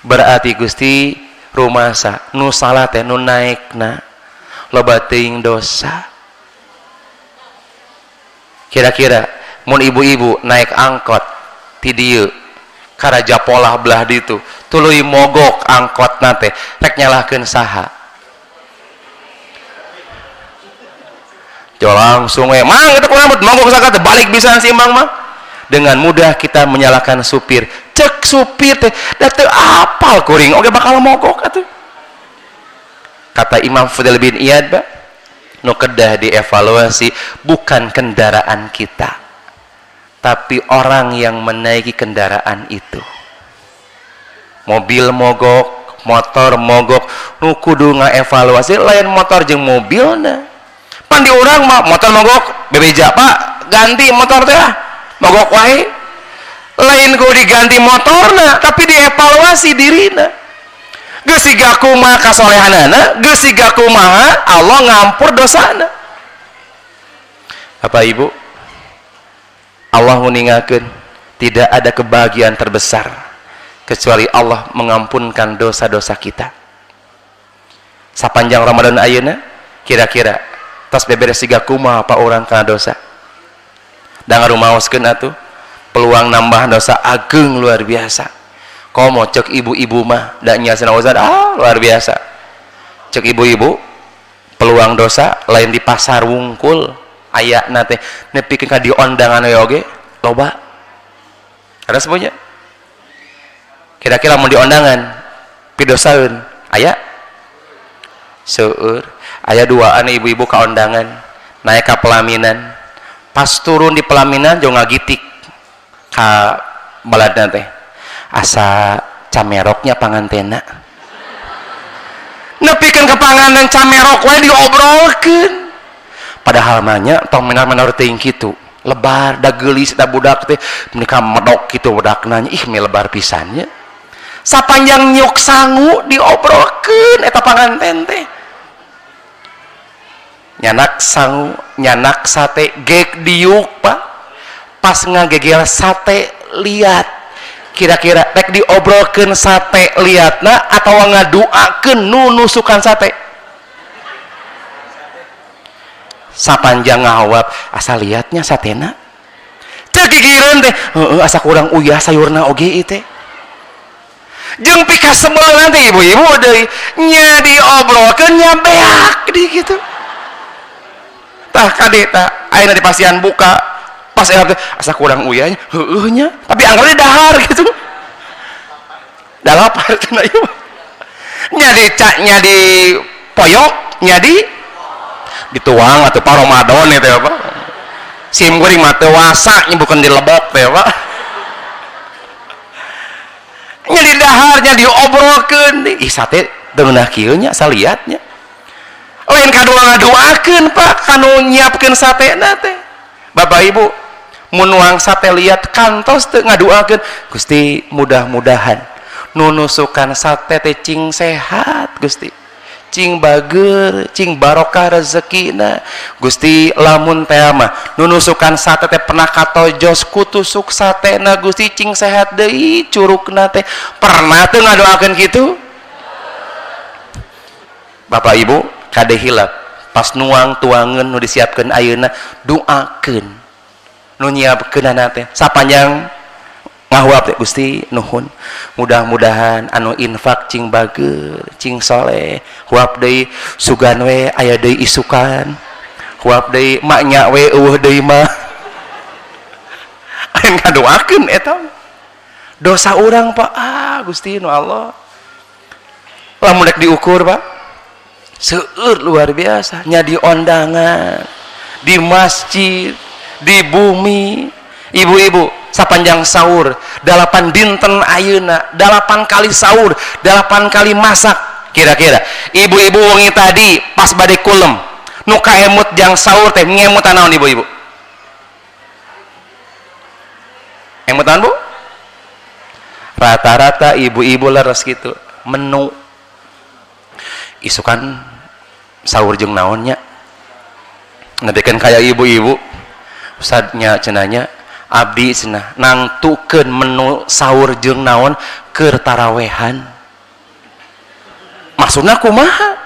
berarti Gusti rumasa nu salah teh nu naikna loba teuing dosa kira-kira mun ibu-ibu naik angkot ti dieu ka Raja Polah belah ditu tuluy mogok angkotna teh rek nyalahkeun saha jo langsung we mang eta kunaon mogok saha teh balik pisan si mang mah dengan mudah kita menyalahkan supir cek supir teh da teu apal kuring oge bakal mogok atuh kata Imam Fudail bin Iyad Pak nu kedah dievaluasi bukan kendaraan kita tapi orang yang menaiki kendaraan itu mobil mogok motor mogok nu kudu ngaevaluasi lain motor jeung mobilna pan di urang mah motor mogok bebeja Pak ganti motor teh mogok wae lain kudu diganti motorna tapi dievaluasi dirina geus siga kumaha kasolehanana geus siga kumaha Allah ngampur dosana Bapak Ibu Allah nguningakeun tidak ada kebahagiaan terbesar kecuali Allah mengampunkan dosa-dosa kita. Sapanjang Ramadan ayeuna kira-kira tos beberes siga kumaha apa orang kana dosa. Da ngarumaoskeun atuh peluang nambah dosa ageng luar biasa. Komo cek ibu-ibu mah da nya sanawazan luar biasa. Cek ibu-ibu peluang dosa lain di pasar wungkul ayana teh nepikeun ka di ondangan we oge loba. Ada semuanya. Kira-kira mau di ondangan pidosaeun aya seueur aya duaan ibu-ibu ka ondangan naik ka pelaminan pas turun di pelaminan jeung ngagitik ka baladna teh asa cameroknya pangantena nepikeun ka panganan camerok we diobrolkeun padahal mah nya tong menor-menor teuing kitu lebar da geulis da budak teh menika medok kitu budakna ih me lebar pisan nya sapanjang nyuk sangu diobrolkeun eta panganten teh nyanak sangu nyanak sate gek diuk pak pas ngagegel sate liat kira-kira rek diobrolkeun sate liatna atau ngaduakeun nu nusukan sate sapanjang ngawap asa liatnya satena teu gigireun teh heueuh asa kurang uyah sayurna oge ieu teh jeung pika sebel nanti ibu-ibu deui nya diobrolkeun nya beak di kitu tah kade tah ayeuna di pasian buka pas asa kurang uyahnya heueuh nya tapi anggarnya dahar gitu da lapar cenah ieu nya nya di poyok nya dituang atuh pa Ramadan teh apa sim goreng mah teu wasa nya bukan dilebok teh apa nya di dahar nya diobrolkeun ih sate teu ngeunah kieu nya saliatnya lain kadua ngaduakeun pak kanu nyiapkeun satena teh bapak ibu mun nuang sate liat kantos teu ngaduakeun Gusti mudah-mudahan nu nusukan sate teh cing sehat Gusti cing bager cing barokah rezekina Gusti lamun teh mah nu nusukan sate teh pernah katojos ku tusuk satena Gusti cing sehat deui curugna teh pernah teu ngadoakeun kitu bapak ibu kade hilap pas nuang tuangan nu disiapkeun ayeuna doakeun nu nyiapkeunana teh sapanjang ngahuap teh Gusti nuhun mudah-mudahan anu infak cing bager cing soleh huap deui sugan we aya deui isukan huap deui maknya we eueuh deui mah aya ngadoakeun eta dosa urang pak Gusti nu Allah lamun rek diukur pak seueur luar biasa nya di ondangan di masjid di bumi ibu-ibu sapanjang sahur 8 dinten ayeuna 8 kali sahur 8 kali masak kira-kira ibu-ibu wengi tadi pas bade kulem nu kaemut jang sahur teh ngemutan naon ibu-ibu emutan bu rata-rata ibu-ibu leres gitu menu isukan sahur jeung naonnya nepikeun kaya ibu-ibu ustadnya cenanya abdi cenah nangtukeun menu sahur jeung naon keur tarawehan maksudna kumaha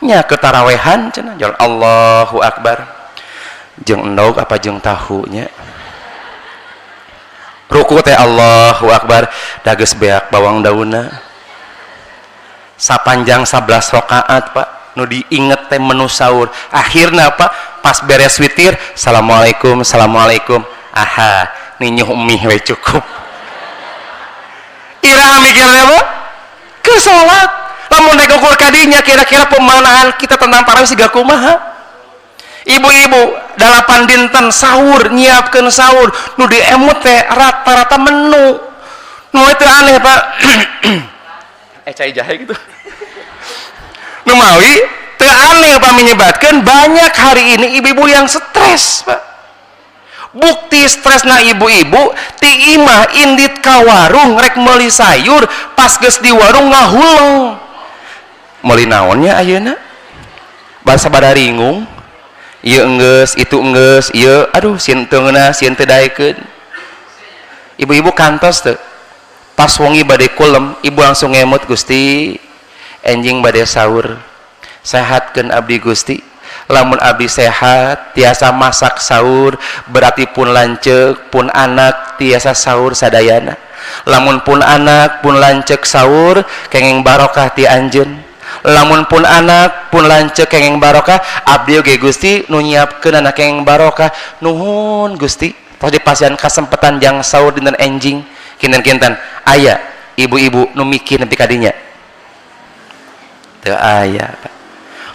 nya keur tarawehan cenah jalan Allahu akbar jeung endog apa jeung tahu nya ruku teh Allahu akbar da geus beak bawang daunna sapanjang 11 rakaat pak nu diinget teh menu sahur akhirna pak pas beres witir assalamualaikum assalamualaikum aha ninyuh mie we cukup iraha mikirna apa ke salat lamun rek ukur kadinya kira-kira pemahaman kita tentang tarawih siga kumaha ibu-ibu 8 dinten sahur nyiapkeun sahur nu diemut teh rata-rata menu nu itu aneh pak cai jahe gitu nu mawi teu aneh apa menyebabkan banyak hari ini ibu-ibu yang stres pak bukti stresna ibu-ibu ti imah indit ka warung rek meuli sayur pas geus di warung ngahuleng meuli naonnya ayeuna basa badaringung ieu enggeus itu enggeus ieu aduh sieun teu ngeunah sieun teu daekeun ibu-ibu kantos teu pas wengi bade kulem ibu langsung ngemut, Gusti enjing bade sahur, sehatkeun abdi Gusti. Lamun abdi sehat tiasa masak sahur berarti pun lanceuk, pun anak tiasa sahur sadayana. Lamun pun anak pun lanceuk sahur kenging barokah ti anjeun. Lamun pun anak pun lanceuk kenging barokah abdi oge Gusti nu nyiapkeun anak kenging barokah. Nuhun Gusti, tos dipasihan kasempatan jang sahur dinten enjing kinten-kinten aya ibu-ibu nu mikir nepi ka dinya teu aya.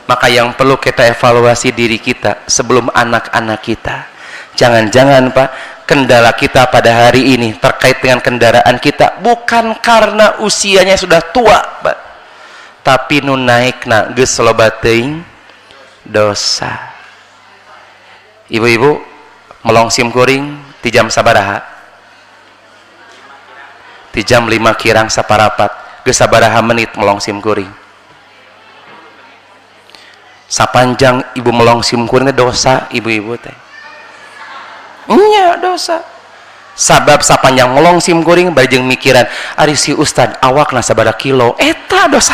Maka yang perlu kita evaluasi diri kita sebelum anak-anak kita. Jangan-jangan Pak, kendala kita pada hari ini terkait dengan kendaraan kita bukan karena usianya sudah tua Pak, tapi nu naikna geus loba teuing dosa. Ibu-ibu melong sim kuring ti jam sabaraha? Ti jam 5 kirang saparapat. Geus sabaraha menit melong sim kuring? Sapanjang ibu melong sim kuring dosa ibu-ibu teh. Nya dosa. Sabab sapanjang melong sim kuring bari jeung mikiran ari si ustad awakna sabaraha kilo, eta dosa.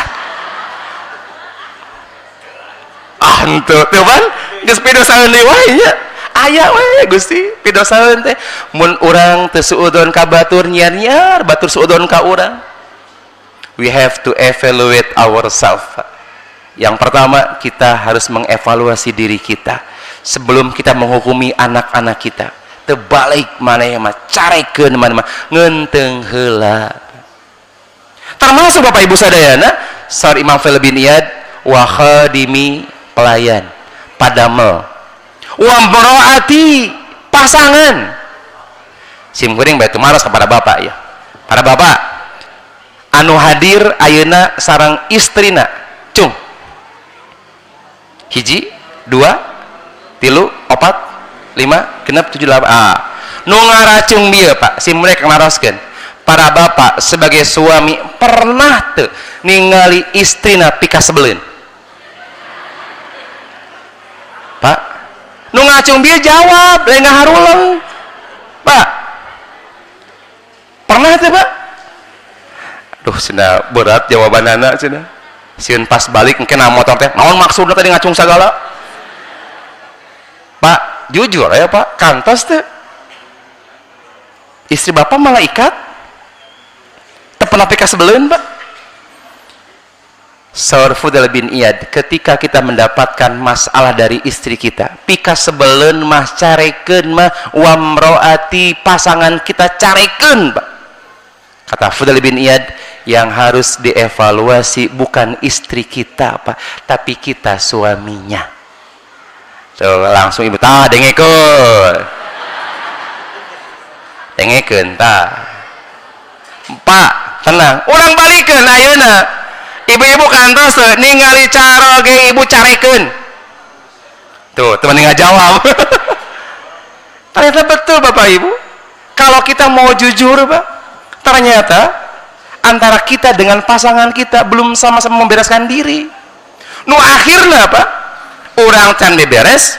Ah henteu teu ban geus pidosaeun deui wae nya. Aya we Gusti pidosaeun teh. Mun urang teu suudon ka batur nyiar-nyiar batur suudon ka urang. We have to evaluate ourselves. Yang pertama, kita harus mengevaluasi diri kita sebelum kita menghukumi anak-anak kita. Terbalik mana mah carekeun mana mah ngeunteung heula. Termasuk Bapak Ibu sadayana, saur Imam Fudail bin Iyad wa khadimi pelayan, padamel. Wa mroati pasangan. Sim kuring bae tumaros kepada Bapak ya. Para Bapak anu hadir ayeuna sareng istrina, cung. Hiji, 2, 3, 4, 5, 6, 7, 8. Nu ngaracung bieu Pak, sim mereka naroskeun. Para bapak sebagai suami pernah teu ningali istrina pika sebeleun? Pak, nu ngacung bieu jawab, lain ngaharuleng. Pak, pernah teu Pak? Aduh, cenah berat jawabanana cenah. Sieun pas balik kena motor teh naon maksudna tadi ngacung sagala. Pak jujur ya Pak, kantos teh istri Bapak malaikat teu pernah pika sebeleun Pak. Saur Fudail bin Iyad, ketika kita mendapatkan masalah dari istri kita pika sebeleun mah carekeun mah wamroati pasangan kita carekeun Pak. Kata Fudail bin Iyad, yang harus dievaluasi bukan istri kita Pak, tapi kita suaminya. So, langsung ibu tah dengekeun. Dengekeun tah. Pak, tenang. Urang balikeun ayeuna. Ibu-ibu kantos teu ningali cara ge ibu carekeun. Tuh, teman ngajawab. Ternyata betul Bapak Ibu. Kalau kita mau jujur Pak, ternyata antara kita dengan pasangan kita belum sama-sama membereskan diri. Nu akhirnya apa? Orang can beberes,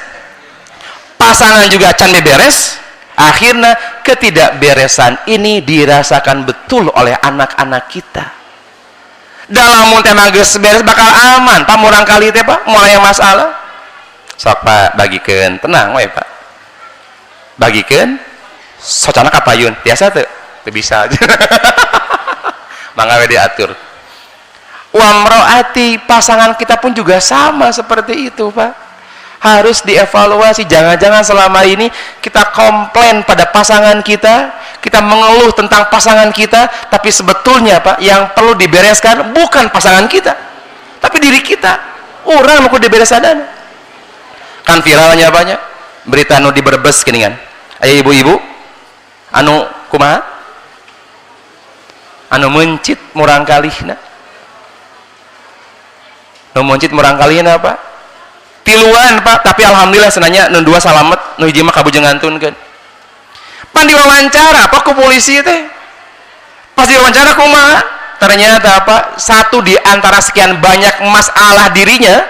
pasangan juga can beberes. Akhirnya ketidakberesan ini dirasakan betul oleh anak-anak kita. Dalam mun tema geus beres bakal aman. Pamurang kali teh Pak, mulai masalah. Sok Pak bagikeun, tenang we Pak. Bagikeun socana kapayun, biasa teu? Teu bisa aja. Mangga we diatur. Wamroati pasangan kita pun juga sama seperti itu Pak. Harus dievaluasi. Jangan-jangan selama ini kita komplain pada pasangan kita, kita mengeluh tentang pasangan kita, tapi sebetulnya Pak yang perlu dibereskan bukan pasangan kita, tapi diri kita. Orang mau dibereskan. Kan viralnya banyak berita anu di Brebes geuningan. Aya ibu-ibu anu kumaha? Anu mencit murang kalihna. Nu mencit murang kalihna Pak. Tiluan Pak, tapi alhamdulillah senanya nu dua salamet, nu hiji mah kabujengantunkeun. Pan diwawancara Pak ku polisi teh. Pas diwawancara kumaha? Ternyata Pak, satu di antara sekian banyak masalah dirinya,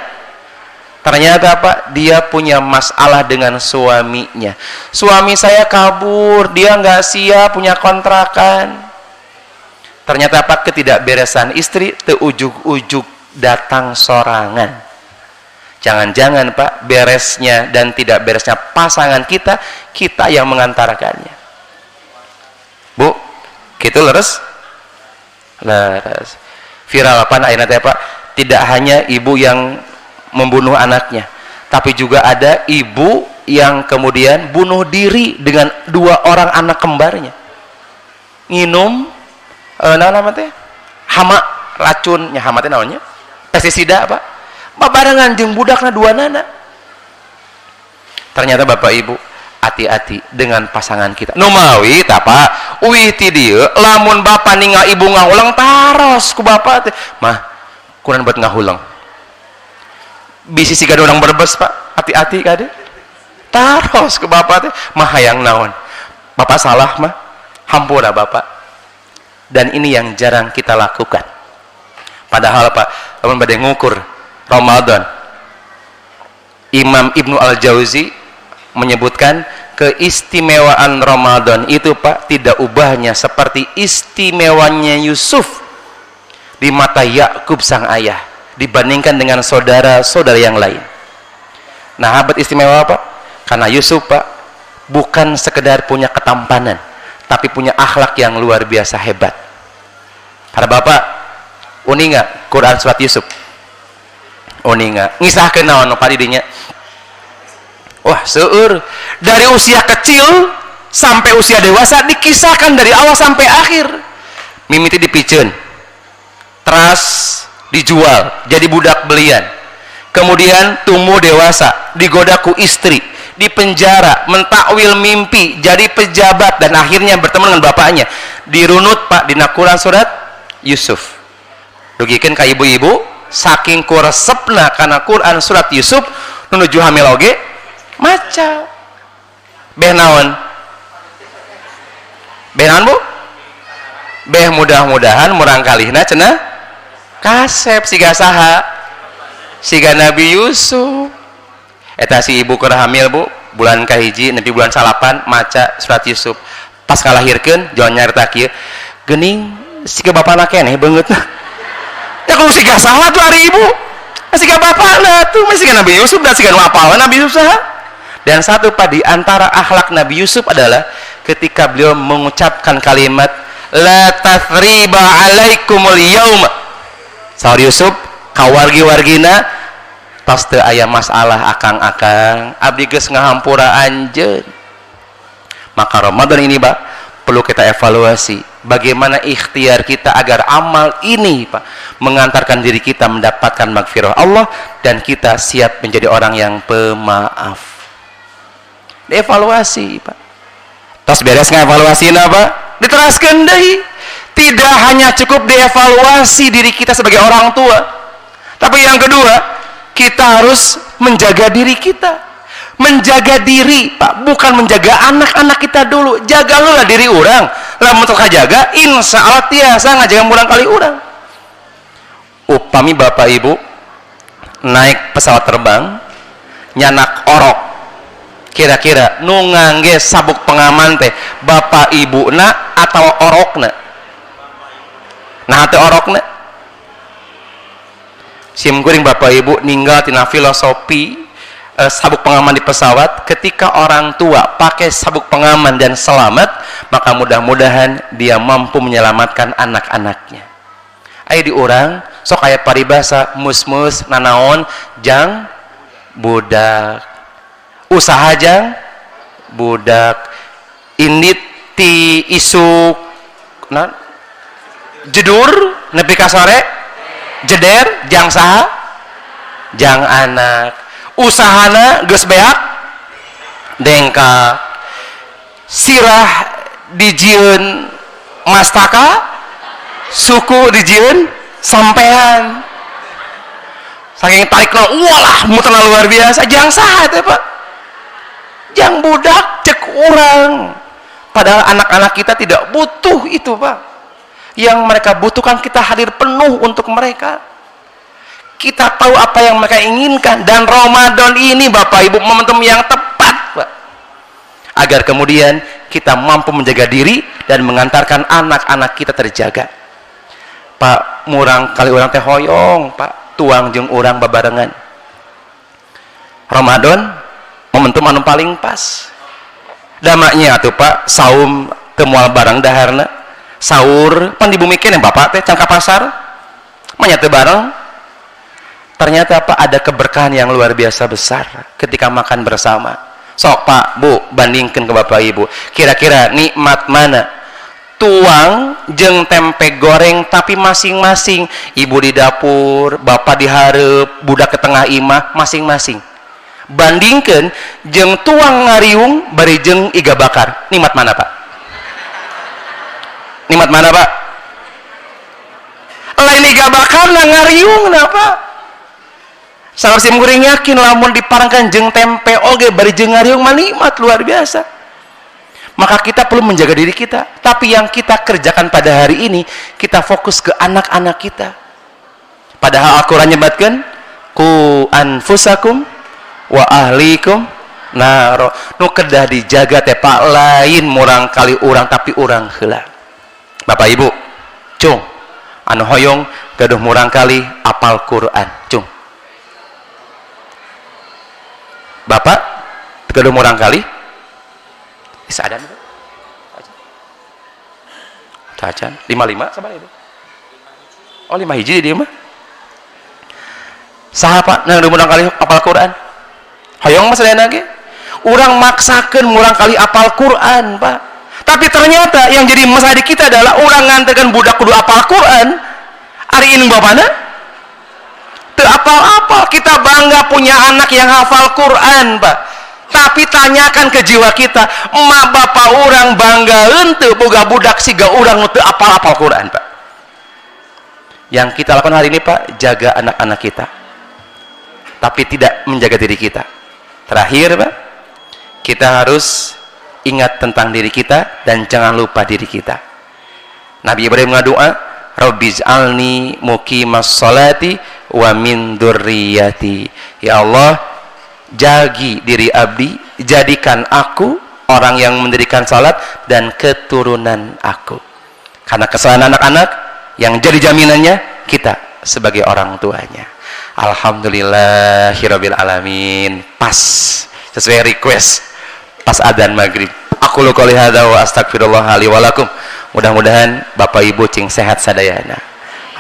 ternyata Pak dia punya masalah dengan suaminya. Suami saya kabur, dia nggak siap punya kontrakan. Ternyata apa? Ketidakberesan istri teujug-ujug datang sorangan. Jangan-jangan Pak, beresnya dan tidak beresnya pasangan kita, kita yang mengantarkannya. Bu, gitu leres? Leres. Viral apa akhirnya teh Pak? Tidak hanya ibu yang membunuh anaknya, tapi juga ada ibu yang kemudian bunuh diri dengan 2 orang anak kembarnya. Nginum nama teh hama, racunnya hama teh namanya pestisida Pak. Babarengan jeung budakna 2 nana. Ternyata Bapak Ibu, hati-hati dengan pasangan kita. Nu mawi tah Pak, uih ti dieu lamun Bapak ninggal ibu ngahulang taros ku Bapak teh. Mah, kunaon buat ngahulang. Bisi siga urang berbes Pak, hati-hati kade. Taros ku Bapak teh, mah hayang naon. Bapak salah mah, hampura Bapak. Dan ini yang jarang kita lakukan. Padahal Pak, lamun bade ngukur Ramadan, Imam Ibnu Al-Jauzi menyebutkan keistimewaan Ramadan itu Pak tidak ubahnya seperti istimewanya Yusuf di mata Yakub sang ayah dibandingkan dengan saudara-saudara yang lain. Nah, abad istimewa Pak, karena Yusuf Pak bukan sekedar punya ketampanan, tapi punya akhlak yang luar biasa hebat. Para Bapak, uni nggak Quran surat Yusuf? Uni nggak? Ngisahkeun naon Pak didinya? Wah, seueur dari usia kecil sampai usia dewasa dikisahkan dari awal sampai akhir. Mimiti dipiceun, teras dijual jadi budak belian, kemudian tumbuh dewasa digoda ku istri, dipenjara, mentakwil mimpi jadi pejabat, dan akhirnya bertemu dengan bapaknya. Dirunut Pak dina Quran surat Yusuf. Dugikeun ka ibu-ibu saking kuresepna kana Quran surat Yusuf nuju hamil oge maca. Beh naon? Beh naon Bu? Beh mudah-mudahan murang kalihna cenah kasep siga saha? Siga Nabi Yusuf. Eta si ibu keur hamil Bu, bulan kahiji nepi bulan salapan maca surat Yusuf. Pas kalahirkeun jangan nyarita kieu. Geuning siga bapana keneh beungeutna. Ya kalau siga saha tuh ari ibu? Siga bapana tuh masih siga Nabi Yusuf dan siga nu apal Nabi Yusuf saha? Dan satu Pak di antara akhlak Nabi Yusuf adalah ketika beliau mengucapkan kalimat la tathriba alaikumul yaum. Saur Yusuf kawargi-wargina tos teu aya masalah akang-akang, abdi geus ngahampura anjeun. Maka Ramadan ini Pak perlu kita evaluasi bagaimana ikhtiar kita agar amal ini Pak mengantarkan diri kita mendapatkan magfirah Allah dan kita siap menjadi orang yang pemaaf. Dievaluasi Pak. Tos beres ngaevaluasina Pak, diteraskeun deui. Tidak hanya cukup dievaluasi diri kita sebagai orang tua, tapi yang kedua, kita harus menjaga diri kita. Menjaga diri Pak, bukan menjaga anak-anak kita dulu. Jaga lu lah diri orang. Lamun teu kajaga, insya Allah tiasa ngajaga mulang kali orang. Upami Bapak Ibu naik pesawat terbang nyanak orok, kira-kira nu ngangge sabuk pengaman teh Bapak Ibu na atau orokna? Nah teh orokna sim kuring Bapak Ibu ninggal tina filosofi sabuk pengaman di pesawat. Ketika orang tua pakai sabuk pengaman dan selamat, maka mudah-mudahan dia mampu menyelamatkan anak-anaknya. Aya di urang sok aya paribasa mus-mus nanaon jang budak, usaha jang budak, indit ti isuk nah jedur nepi ka sore jeder jang saha jang anak, usahana geus beak dengkak, sirah dijieun mastaka, suku dijieun sampean. Saking tarikna walah muterna luar biasa, jang saha teh Pak? Jang budak cek urang. Padahal anak-anak kita tidak butuh itu Pak. Yang mereka butuhkan kita hadir penuh untuk mereka. Kita tahu apa yang mereka inginkan, dan Ramadan ini Bapak Ibu momentum yang tepat Pak, agar kemudian kita mampu menjaga diri dan mengantarkan anak-anak kita terjaga. Pak murang kali orang teh hoyong Pak tuang jeung urang babarengan. Ramadan momentum anu paling pas damaknya atuh Pak saum teu moal barang daharna sahur pan dibumikeun Bapak teh can ka pasar manya teu bareng. Ternyata Pak ada keberkahan yang luar biasa besar ketika makan bersama. Sok Pak Bu bandingkan ke Bapak Ibu, kira-kira nikmat mana tuang jeung tempe goreng tapi masing-masing, ibu di dapur, bapak di hareup, budak ke tengah imah, masing-masing. Bandingkan jeung tuang ngariung bari jeung iga bakar, nikmat mana Pak? Nikmat mana Pak? Lain iga bakar na ngariung na Pak. Sangat simkuring yakin lamun diparangkan jeung tempe oge bari jeung ngariung mah nikmat luar biasa. Maka kita perlu menjaga diri kita, tapi yang kita kerjakan pada hari ini kita fokus ke anak-anak kita. Padahal Al-Qur'an nyebatkeun ku anfusakum wa ahlikum naro, nu kedah dijaga teh Pak lain murang kali urang tapi urang heula. Bapak Ibu cung anu hoyong gaduh murang kali apal Quran cung. Bapak gaduh murang kali isadan itu cacan 55 sabar itu oh 5 hiji di dia mah saha Pak nang murang kali apal Quran hoyong mah sadayana ge urang maksakeun murang kali apal Quran Pak, tapi ternyata yang jadi masalah di kita adalah urang ngantekeun budak kudu apal Quran ari ini bapana teu apal-apal. Kita bangga punya anak yang hafal Quran Pak, tapi tanyakan ke jiwa kita, emak bapak orang bangga henteu boga budak siga urang teu apal-apal Quran Pak. Yang kita lakukan hari ini Pak, jaga anak-anak kita tapi tidak menjaga diri kita. Terakhir Pak, kita harus ingat tentang diri kita dan jangan lupa diri kita. Nabi Ibrahim ngadoa, Rabbij'alni muqimas sholati wa min dzurriyyati. Ya Allah, jagi diri abdi, jadikan aku orang yang mendirikan salat dan keturunan aku. Karena kesalahan anak-anak yang jadi jaminannya kita sebagai orang tuanya. Alhamdulillahirabbil alamin. Pas sesuai request pas adzan maghrib. Aku lu qouli hadza wa astagfirullah li wa lakum. Mudah-mudahan Bapak Ibu cing sehat sadayana.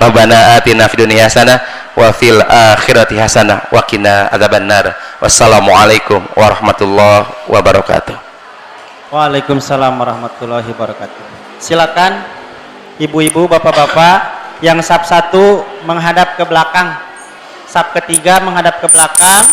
Rabbana atina fid dunya hasanah wa fil akhirati hasanah wa qina adzabannar. Wassalamualaikum warahmatullahi wabarakatuh. Waalaikumsalam warahmatullahi wabarakatuh. Silakan ibu-ibu, bapak-bapak yang saf 1 menghadap ke belakang, saf ketiga menghadap ke belakang,